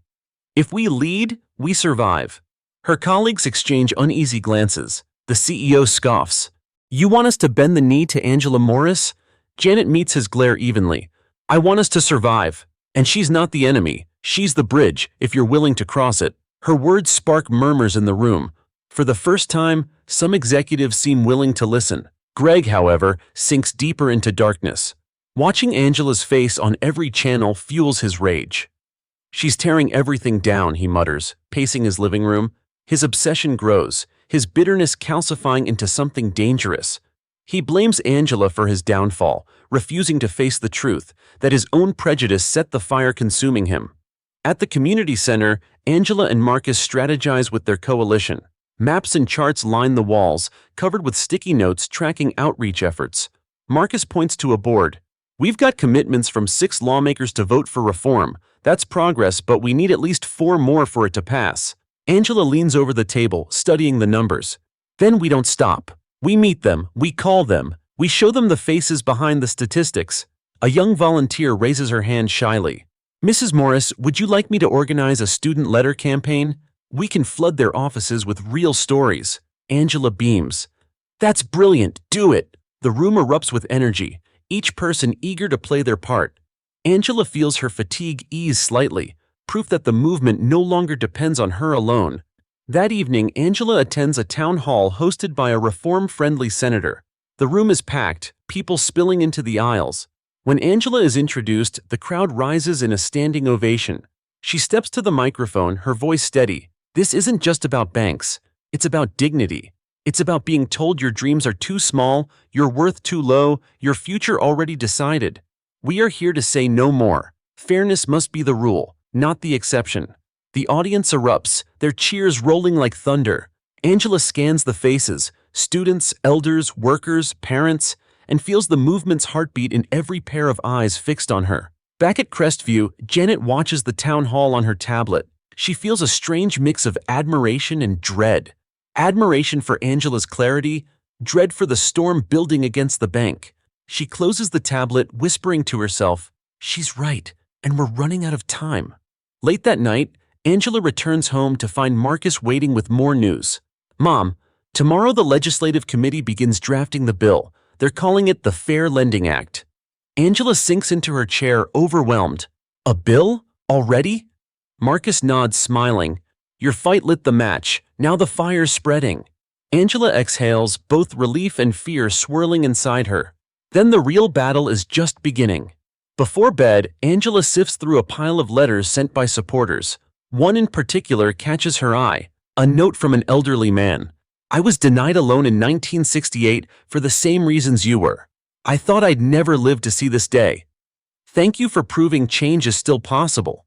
If we lead, we survive. Her colleagues exchange uneasy glances. The CEO scoffs. You want us to bend the knee to Angela Morris? Janet meets his glare evenly. I want us to survive. And she's not the enemy. She's the bridge, if you're willing to cross it. Her words spark murmurs in the room. For the first time, some executives seem willing to listen. Greg, however, sinks deeper into darkness. Watching Angela's face on every channel fuels his rage. She's tearing everything down, he mutters, pacing his living room. His obsession grows, his bitterness calcifying into something dangerous. He blames Angela for his downfall, refusing to face the truth that his own prejudice set the fire consuming him. At the community center, Angela and Marcus strategize with their coalition. Maps and charts line the walls, covered with sticky notes tracking outreach efforts. Marcus points to a board. We've got commitments from 6 lawmakers to vote for reform. That's progress, but we need at least 4 more for it to pass. Angela leans over the table, studying the numbers. Then we don't stop. We meet them, we call them, we show them the faces behind the statistics. A young volunteer raises her hand shyly. Mrs. Morris, would you like me to organize a student letter campaign? We can flood their offices with real stories. Angela beams. That's brilliant, do it. The room erupts with energy, each person eager to play their part. Angela feels her fatigue ease slightly, proof that the movement no longer depends on her alone. That evening, Angela attends a town hall hosted by a reform-friendly senator. The room is packed, people spilling into the aisles. When Angela is introduced, the crowd rises in a standing ovation. She steps to the microphone, her voice steady. This isn't just about banks. It's about dignity. It's about being told your dreams are too small, your worth too low, your future already decided. We are here to say no more. Fairness must be the rule, not the exception. The audience erupts, their cheers rolling like thunder. Angela scans the faces, students, elders, workers, parents, and feels the movement's heartbeat in every pair of eyes fixed on her. Back at Crestview, Janet watches the town hall on her tablet. She feels a strange mix of admiration and dread. Admiration for Angela's clarity, dread for the storm building against the bank. She closes the tablet, whispering to herself, "She's right, and we're running out of time." Late that night, Angela returns home to find Marcus waiting with more news. Mom, tomorrow the Legislative Committee begins drafting the bill. They're calling it the Fair Lending Act. Angela sinks into her chair, overwhelmed. A bill? Already? Marcus nods, smiling. Your fight lit the match. Now the fire's spreading. Angela exhales, both relief and fear swirling inside her. Then the real battle is just beginning. Before bed, Angela sifts through a pile of letters sent by supporters. One in particular catches her eye, a note from an elderly man. I was denied a loan in 1968 for the same reasons you were. I thought I'd never live to see this day. Thank you for proving change is still possible.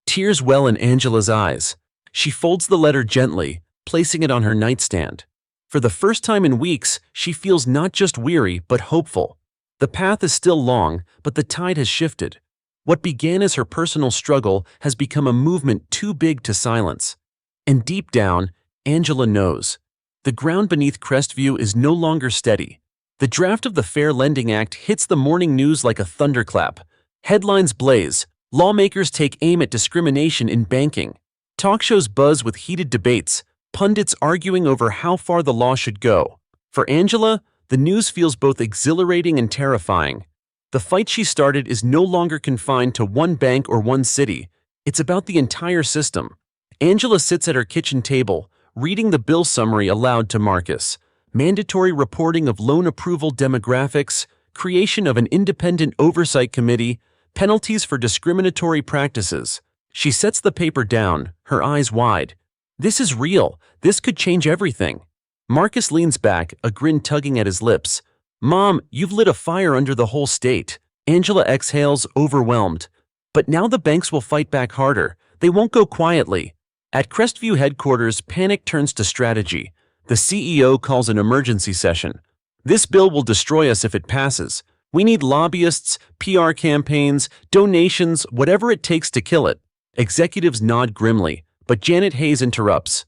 Tears well in Angela's eyes. She folds the letter gently, placing it on her nightstand. For the first time in weeks, she feels not just weary but hopeful. The path is still long, but the tide has shifted. What began as her personal struggle has become a movement too big to silence. And deep down, Angela knows. The ground beneath Crestview is no longer steady. The draft of the Fair Lending Act hits the morning news like a thunderclap. Headlines blaze. Lawmakers take aim at discrimination in banking. Talk shows buzz with heated debates, pundits arguing over how far the law should go. For Angela, the news feels both exhilarating and terrifying. The fight she started is no longer confined to one bank or one city. It's about the entire system. Angela sits at her kitchen table, reading the bill summary aloud to Marcus. Mandatory reporting of loan approval demographics, creation of an independent oversight committee, penalties for discriminatory practices. She sets the paper down, her eyes wide. This is real. This could change everything. Marcus leans back, a grin tugging at his lips. Mom, you've lit a fire under the whole state. Angela exhales, overwhelmed. But now the banks will fight back harder. They won't go quietly. At Crestview headquarters, panic turns to strategy. The CEO calls an emergency session. This bill will destroy us if it passes. We need lobbyists, PR campaigns, donations, whatever it takes to kill it. Executives nod grimly, but Janet Hayes interrupts.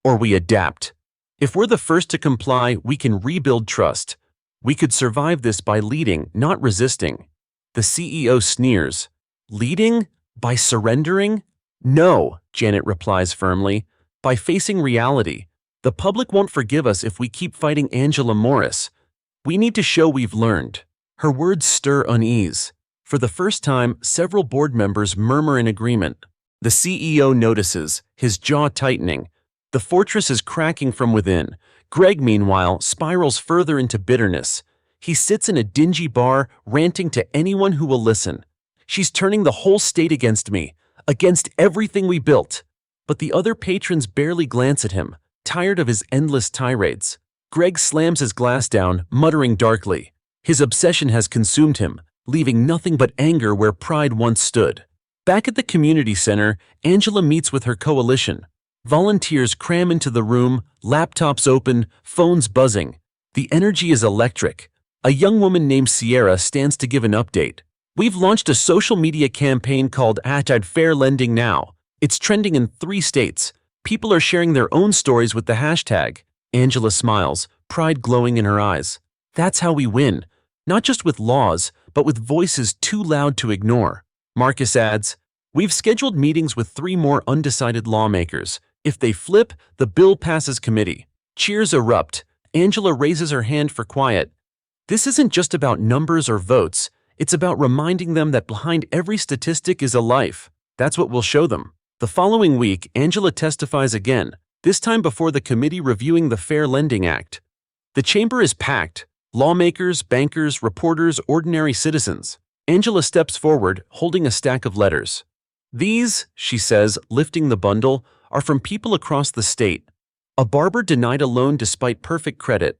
Or we adapt. If we're the first to comply, we can rebuild trust. We could survive this by leading, not resisting. The CEO sneers. Leading? By surrendering? No, Janet replies firmly. By facing reality. The public won't forgive us if we keep fighting Angela Morris. We need to show we've learned. Her words stir unease. For the first time, several board members murmur in agreement. The CEO notices, his jaw tightening. The fortress is cracking from within. Greg, meanwhile, spirals further into bitterness. He sits in a dingy bar, ranting to anyone who will listen. She's turning the whole state against me, against everything we built. But the other patrons barely glance at him, tired of his endless tirades. Greg slams his glass down, muttering darkly. His obsession has consumed him, leaving nothing but anger where pride once stood. Back at the community center, Angela meets with her coalition. Volunteers cram into the room, laptops open, phones buzzing. The energy is electric. A young woman named Sierra stands to give an update. We've launched a social media campaign called #FairLending Now. It's trending in 3 states. People are sharing their own stories with the hashtag. Angela smiles, pride glowing in her eyes. That's how we win. Not just with laws, but with voices too loud to ignore. Marcus adds, we've scheduled meetings with 3 more undecided lawmakers. If they flip, the bill passes committee. Cheers erupt. Angela raises her hand for quiet. This isn't just about numbers or votes. It's about reminding them that behind every statistic is a life. That's what we'll show them. The following week, Angela testifies again, this time before the committee reviewing the Fair Lending Act. The chamber is packed. Lawmakers, bankers, reporters, ordinary citizens. Angela steps forward, holding a stack of letters. These, she says, lifting the bundle, are from people across the state. A barber denied a loan despite perfect credit.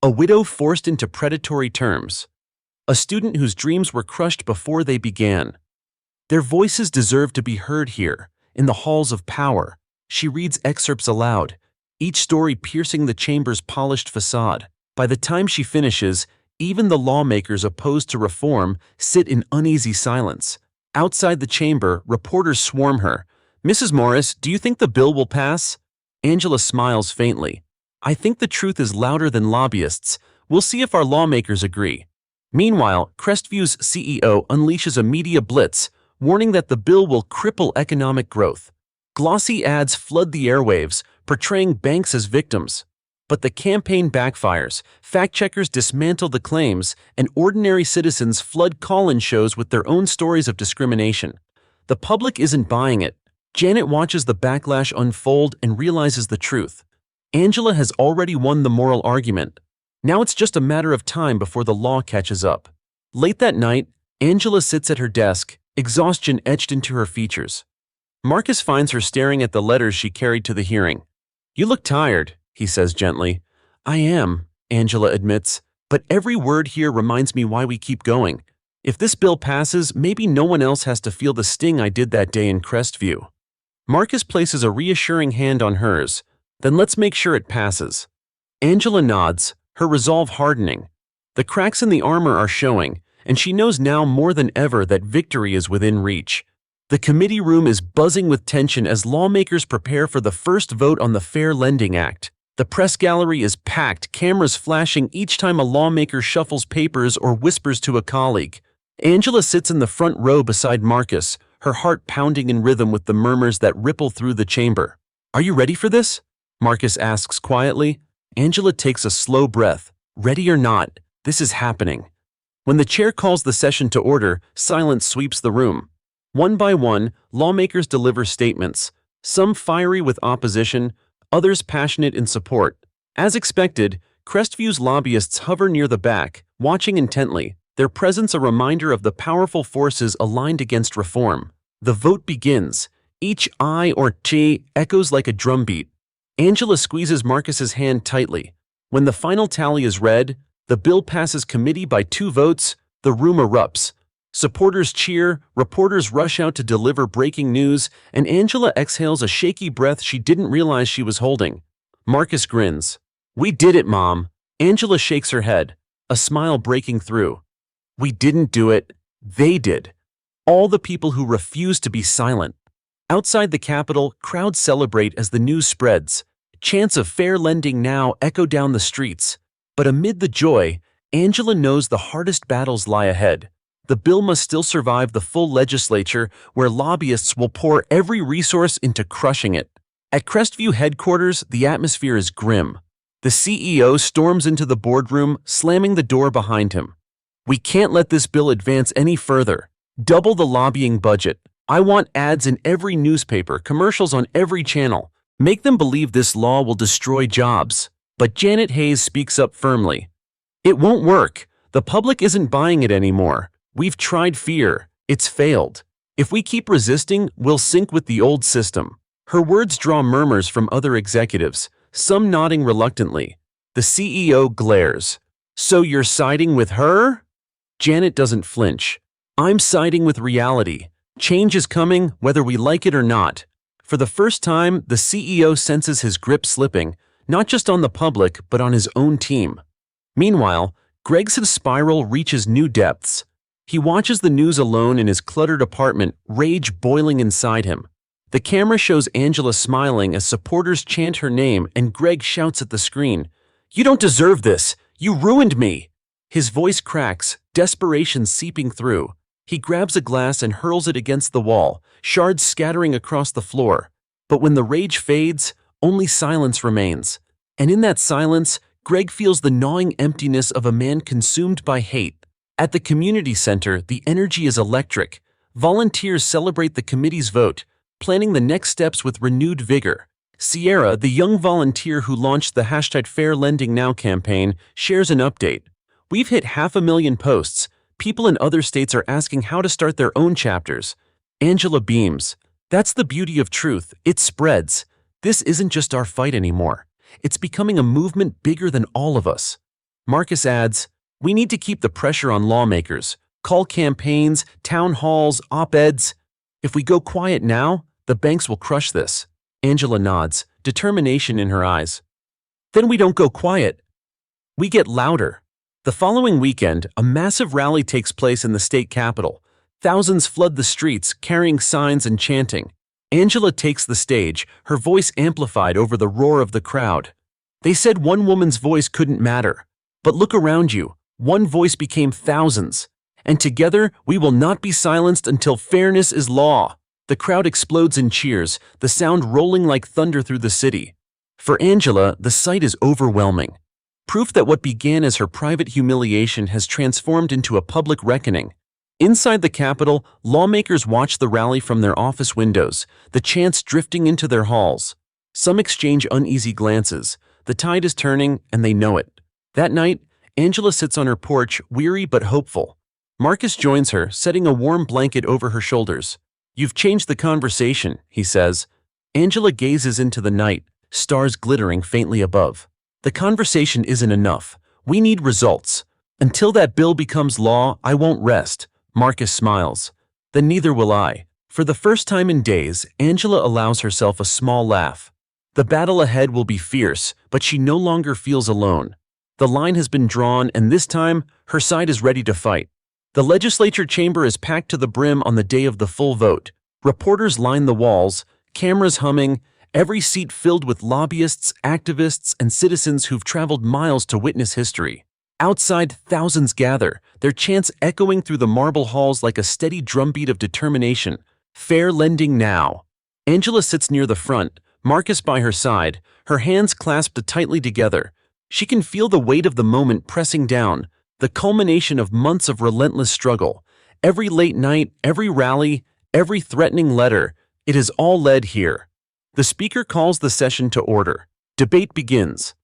A widow forced into predatory terms. A student whose dreams were crushed before they began. Their voices deserve to be heard here, in the halls of power. She reads excerpts aloud, each story piercing the chamber's polished facade. By the time she finishes, even the lawmakers opposed to reform sit in uneasy silence. Outside the chamber, reporters swarm her. Mrs. Morris, do you think the bill will pass? Angela smiles faintly. I think the truth is louder than lobbyists. We'll see if our lawmakers agree. Meanwhile, Crestview's CEO unleashes a media blitz, warning that the bill will cripple economic growth. Glossy ads flood the airwaves, portraying banks as victims. But the campaign backfires, fact-checkers dismantle the claims, and ordinary citizens flood call-in shows with their own stories of discrimination. The public isn't buying it. Janet watches the backlash unfold and realizes the truth. Angela has already won the moral argument. Now it's just a matter of time before the law catches up. Late that night, Angela sits at her desk, exhaustion etched into her features. Marcus finds her staring at the letters she carried to the hearing. You look tired, he says gently. I am, Angela admits, but every word here reminds me why we keep going. If this bill passes, maybe no one else has to feel the sting I did that day in Crestview. Marcus places a reassuring hand on hers. Then let's make sure it passes. Angela nods, her resolve hardening. The cracks in the armor are showing, and she knows now more than ever that victory is within reach. The committee room is buzzing with tension as lawmakers prepare for the first vote on the Fair Lending Act. The press gallery is packed, cameras flashing each time a lawmaker shuffles papers or whispers to a colleague. Angela sits in the front row beside Marcus, her heart pounding in rhythm with the murmurs that ripple through the chamber. Are you ready for this? Marcus asks quietly. Angela takes a slow breath. Ready or not, this is happening. When the chair calls the session to order, silence sweeps the room. One by one, lawmakers deliver statements, some fiery with opposition, others passionate in support. As expected, Crestview's lobbyists hover near the back, watching intently, their presence a reminder of the powerful forces aligned against reform. The vote begins. Each I or T echoes like a drumbeat. Angela squeezes Marcus's hand tightly. When the final tally is read, the bill passes committee by 2 votes, the room erupts. Supporters cheer, reporters rush out to deliver breaking news, and Angela exhales a shaky breath she didn't realize she was holding. Marcus grins. We did it, Mom. Angela shakes her head, a smile breaking through. We didn't do it. They did. All the people who refused to be silent. Outside the Capitol, crowds celebrate as the news spreads. Chants of fair lending now echo down the streets. But amid the joy, Angela knows the hardest battles lie ahead. The bill must still survive the full legislature, where lobbyists will pour every resource into crushing it. At Crestview headquarters, the atmosphere is grim. The CEO storms into the boardroom, slamming the door behind him. "We can't let this bill advance any further. Double the lobbying budget. I want ads in every newspaper, commercials on every channel. Make them believe this law will destroy jobs." But Janet Hayes speaks up firmly. "It won't work. The public isn't buying it anymore. We've tried fear. It's failed. If we keep resisting, we'll sink with the old system." Her words draw murmurs from other executives, some nodding reluctantly. The CEO glares. "So you're siding with her?" Janet doesn't flinch. "I'm siding with reality. Change is coming, whether we like it or not." For the first time, the CEO senses his grip slipping, not just on the public, but on his own team. Meanwhile, Greg's spiral reaches new depths. He watches the news alone in his cluttered apartment, rage boiling inside him. The camera shows Angela smiling as supporters chant her name and Greg shouts at the screen, "You don't deserve this! You ruined me!" His voice cracks, desperation seeping through. He grabs a glass and hurls it against the wall, shards scattering across the floor. But when the rage fades, only silence remains. And in that silence, Greg feels the gnawing emptiness of a man consumed by hate. At the community center, the energy is electric. Volunteers celebrate the committee's vote, planning the next steps with renewed vigor. Sierra, the young volunteer who launched the #FairLendingNow campaign, shares an update. "We've hit 500,000 posts. People in other states are asking how to start their own chapters." Angela beams. "That's the beauty of truth. It spreads. This isn't just our fight anymore. It's becoming a movement bigger than all of us." Marcus adds, "We need to keep the pressure on lawmakers. Call campaigns, town halls, op-eds. If we go quiet now, the banks will crush this." Angela nods, determination in her eyes. "Then we don't go quiet. We get louder." The following weekend, a massive rally takes place in the state capitol. Thousands flood the streets, carrying signs and chanting. Angela takes the stage, her voice amplified over the roar of the crowd. "They said one woman's voice couldn't matter. But look around you. One voice became thousands. And together, we will not be silenced until fairness is law." The crowd explodes in cheers, the sound rolling like thunder through the city. For Angela, the sight is overwhelming. Proof that what began as her private humiliation has transformed into a public reckoning. Inside the Capitol, lawmakers watch the rally from their office windows, the chants drifting into their halls. Some exchange uneasy glances. The tide is turning, and they know it. That night, Angela sits on her porch, weary but hopeful. Marcus joins her, setting a warm blanket over her shoulders. "You've changed the conversation," he says. Angela gazes into the night, stars glittering faintly above. "The conversation isn't enough. We need results. Until that bill becomes law, I won't rest." Marcus smiles. "Then neither will I." For the first time in days, Angela allows herself a small laugh. The battle ahead will be fierce, but she no longer feels alone. The line has been drawn, and this time, her side is ready to fight. The legislature chamber is packed to the brim on the day of the full vote. Reporters line the walls, cameras humming, every seat filled with lobbyists, activists, and citizens who've traveled miles to witness history. Outside, thousands gather, their chants echoing through the marble halls like a steady drumbeat of determination. "Fair lending now." Angela sits near the front, Marcus by her side, her hands clasped tightly together. She can feel the weight of the moment pressing down, the culmination of months of relentless struggle. Every late night, every rally, every threatening letter, it has all led here. The speaker calls the session to order. Debate begins.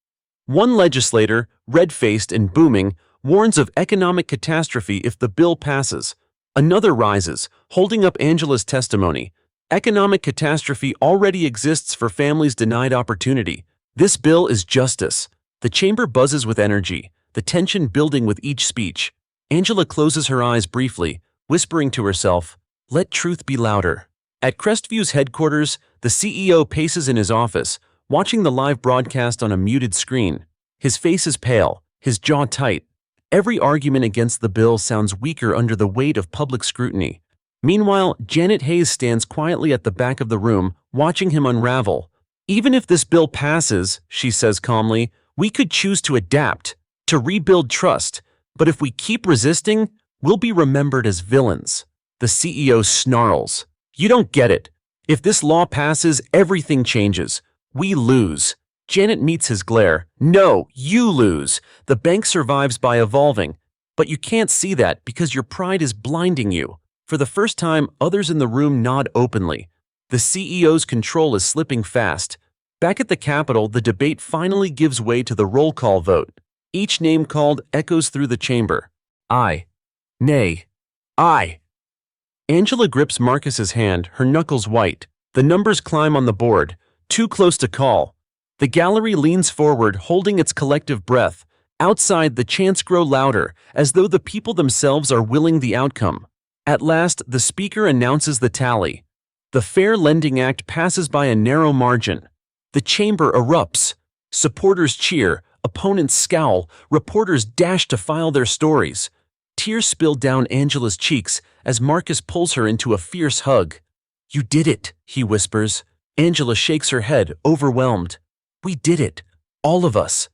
One legislator, red-faced and booming, warns of economic catastrophe if the bill passes. Another rises, holding up Angela's testimony. Economic catastrophe already exists for families denied opportunity. This bill is justice. The chamber buzzes with energy, the tension building with each speech. Angela closes her eyes briefly, whispering to herself, "Let truth be louder." At Crestview's headquarters, the CEO paces in his office, watching the live broadcast on a muted screen. His face is pale, his jaw tight. Every argument against the bill sounds weaker under the weight of public scrutiny. Meanwhile, Janet Hayes stands quietly at the back of the room, watching him unravel. Even if this bill passes, she says calmly, we could choose to adapt, to rebuild trust, but if we keep resisting, we'll be remembered as villains. The CEO snarls. You don't get it. If this law passes, everything changes. We lose. Janet meets his glare. No, you lose. The bank survives by evolving. But you can't see that because your pride is blinding you. For the first time, others in the room nod openly. The CEO's control is slipping fast. Back at the Capitol, the debate finally gives way to the roll call vote. Each name called echoes through the chamber. Aye. Nay. Aye. Angela grips Marcus's hand, her knuckles white. The numbers climb on the board. Too close to call. The gallery leans forward, holding its collective breath. Outside, the chants grow louder, as though the people themselves are willing the outcome. At last, the speaker announces the tally. The Fair Lending Act passes by a narrow margin. The chamber erupts. Supporters cheer, opponents scowl, reporters dash to file their stories. Tears spill down Angela's cheeks as Marcus pulls her into a fierce hug. You did it, he whispers. Angela shakes her head, overwhelmed. We did it. All of us.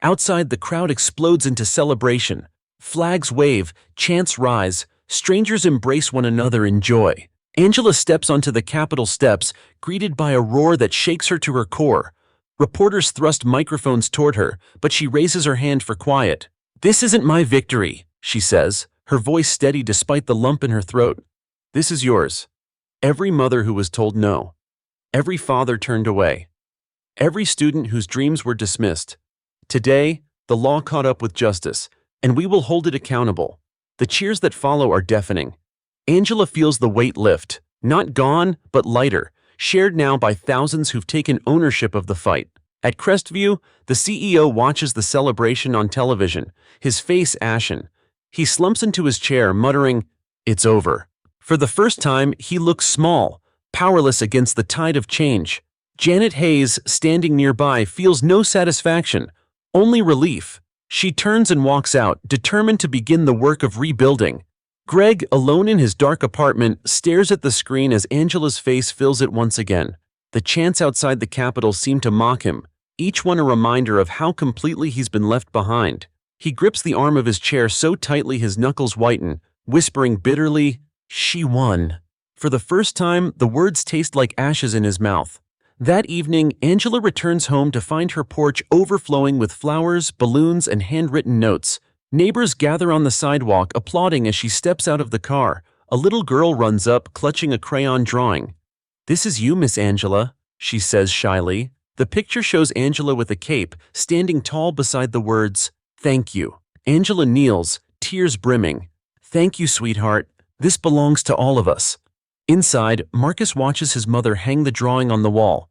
Outside, the crowd explodes into celebration. Flags wave, chants rise, strangers embrace one another in joy. Angela steps onto the Capitol steps, greeted by a roar that shakes her to her core. Reporters thrust microphones toward her, but she raises her hand for quiet. This isn't my victory, she says, her voice steady despite the lump in her throat. This is yours. Every mother who was told no. Every father turned away. Every student whose dreams were dismissed. Today, the law caught up with justice, and we will hold it accountable. The cheers that follow are deafening. Angela feels the weight lift, not gone, but lighter, shared now by thousands who've taken ownership of the fight. At Crestview, the CEO watches the celebration on television, his face ashen. He slumps into his chair, muttering, "It's over." For the first time, he looks small, powerless against the tide of change. Janet Hayes, standing nearby, feels no satisfaction, only relief. She turns and walks out, determined to begin the work of rebuilding. Greg, alone in his dark apartment, stares at the screen as Angela's face fills it once again. The chants outside the Capitol seem to mock him, each one a reminder of how completely he's been left behind. He grips the arm of his chair so tightly his knuckles whiten, whispering bitterly, "She won." For the first time, the words taste like ashes in his mouth. That evening, Angela returns home to find her porch overflowing with flowers, balloons, and handwritten notes. Neighbors gather on the sidewalk, applauding as she steps out of the car. A little girl runs up, clutching a crayon drawing. "This is you, Miss Angela," she says shyly. The picture shows Angela with a cape, standing tall beside the words, "Thank you." Angela kneels, tears brimming. "Thank you, sweetheart. This belongs to all of us." Inside, Marcus watches his mother hang the drawing on the wall.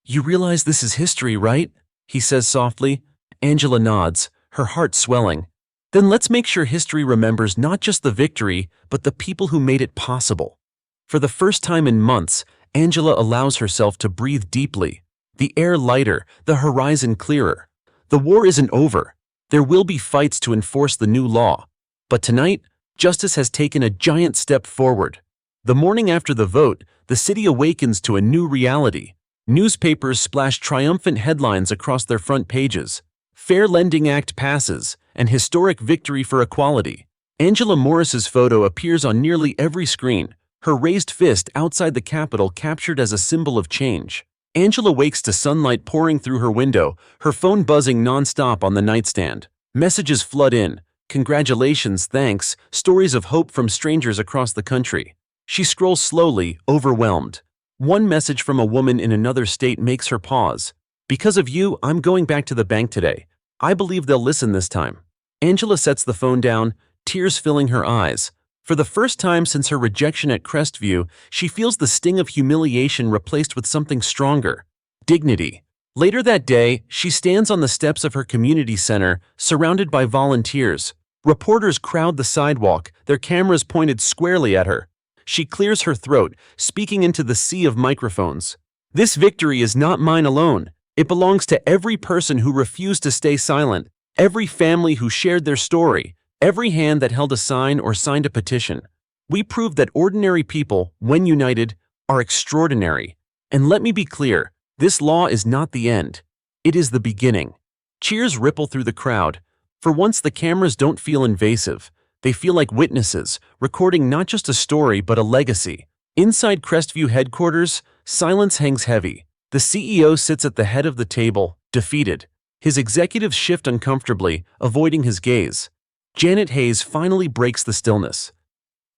"You realize this is history, right?" he says softly. Angela nods, her heart swelling. "Then let's make sure history remembers not just the victory, but the people who made it possible." For the first time in months, Angela allows herself to breathe deeply. The air lighter, the horizon clearer. The war isn't over. There will be fights to enforce the new law. But tonight, justice has taken a giant step forward. The morning after the vote, the city awakens to a new reality. Newspapers splash triumphant headlines across their front pages. Fair Lending Act passes, an historic victory for equality. Angela Morris's photo appears on nearly every screen, her raised fist outside the Capitol captured as a symbol of change. Angela wakes to sunlight pouring through her window, her phone buzzing nonstop on the nightstand. Messages flood in. Congratulations, thanks, stories of hope from strangers across the country. She scrolls slowly, overwhelmed. One message from a woman in another state makes her pause. "Because of you, I'm going back to the bank today. I believe they'll listen this time." Angela sets the phone down, tears filling her eyes. For the first time since her rejection at Crestview, she feels the sting of humiliation replaced with something stronger: dignity. Later that day, she stands on the steps of her community center, surrounded by volunteers. Reporters crowd the sidewalk, their cameras pointed squarely at her. She clears her throat, speaking into the sea of microphones. "This victory is not mine alone. It belongs to every person who refused to stay silent, every family who shared their story, every hand that held a sign or signed a petition. We prove that ordinary people, when united, are extraordinary. And let me be clear, this law is not the end. It is the beginning. Cheers ripple through the crowd. For once, the cameras don't feel invasive. They feel like witnesses, recording not just a story but a legacy. Inside Crestview headquarters, silence hangs heavy. The CEO sits at the head of the table, defeated. His executives shift uncomfortably, avoiding his gaze. Janet Hayes finally breaks the stillness.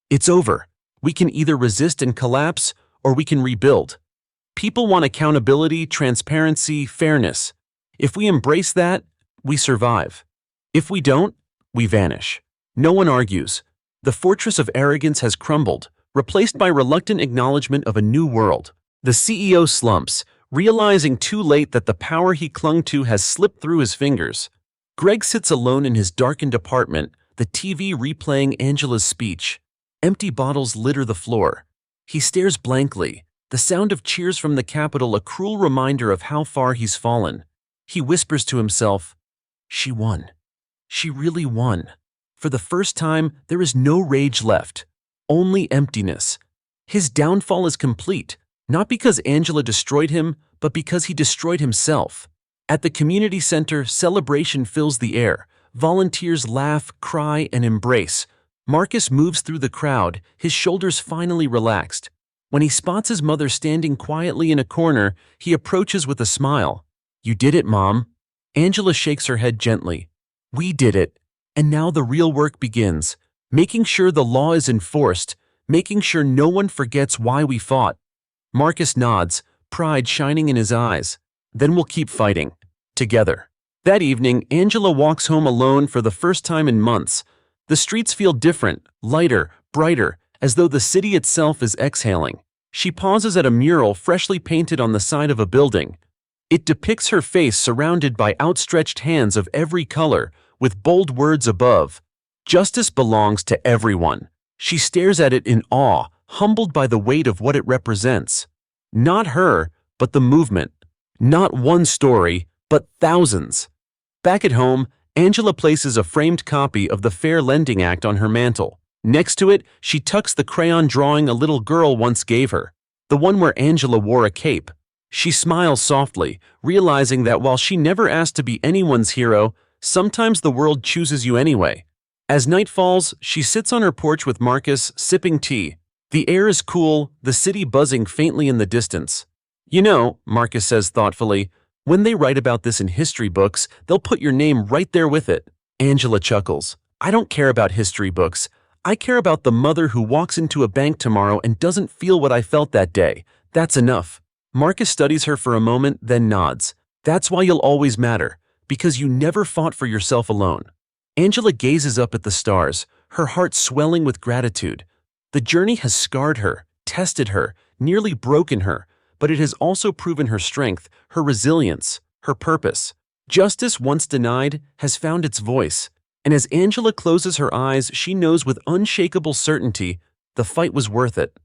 It's over. We can either resist and collapse, or we can rebuild. People want accountability, transparency, fairness. If we embrace that, we survive. If we don't, we vanish. No one argues. The fortress of arrogance has crumbled, replaced by reluctant acknowledgement of a new world. The CEO slumps, realizing too late that the power he clung to has slipped through his fingers. Greg sits alone in his darkened apartment, the TV replaying Angela's speech. Empty bottles litter the floor. He stares blankly, the sound of cheers from the Capitol a cruel reminder of how far he's fallen. He whispers to himself, "She won. She really won." For the first time, there is no rage left, only emptiness. His downfall is complete, not because Angela destroyed him, but because he destroyed himself. At the community center, celebration fills the air. Volunteers laugh, cry, and embrace. Marcus moves through the crowd, his shoulders finally relaxed. When he spots his mother standing quietly in a corner, he approaches with a smile. "You did it, Mom." Angela shakes her head gently. "We did it. And now the real work begins, making sure the law is enforced, making sure no one forgets why we fought." Marcus nods, pride shining in his eyes. "Then we'll keep fighting. Together." That evening, Angela walks home alone for the first time in months. The streets feel different, lighter, brighter, as though the city itself is exhaling. She pauses at a mural freshly painted on the side of a building. It depicts her face surrounded by outstretched hands of every color, with bold words above, "Justice belongs to everyone." She stares at it in awe, humbled by the weight of what it represents. Not her, but the movement. Not one story, but thousands. Back at home, Angela places a framed copy of the Fair Lending Act on her mantle. Next to it, she tucks the crayon drawing a little girl once gave her, the one where Angela wore a cape. She smiles softly, realizing that while she never asked to be anyone's hero, sometimes the world chooses you anyway. As night falls, she sits on her porch with Marcus, sipping tea. The air is cool, the city buzzing faintly in the distance. "You know," Marcus says thoughtfully, "when they write about this in history books, they'll put your name right there with it." Angela chuckles. "I don't care about history books. I care about the mother who walks into a bank tomorrow and doesn't feel what I felt that day. That's enough." Marcus studies her for a moment, then nods. "That's why you'll always matter. Because you never fought for yourself alone." Angela gazes up at the stars, her heart swelling with gratitude. The journey has scarred her, tested her, nearly broken her, but it has also proven her strength, her resilience, her purpose. Justice once denied has found its voice, and as Angela closes her eyes, she knows with unshakable certainty the fight was worth it.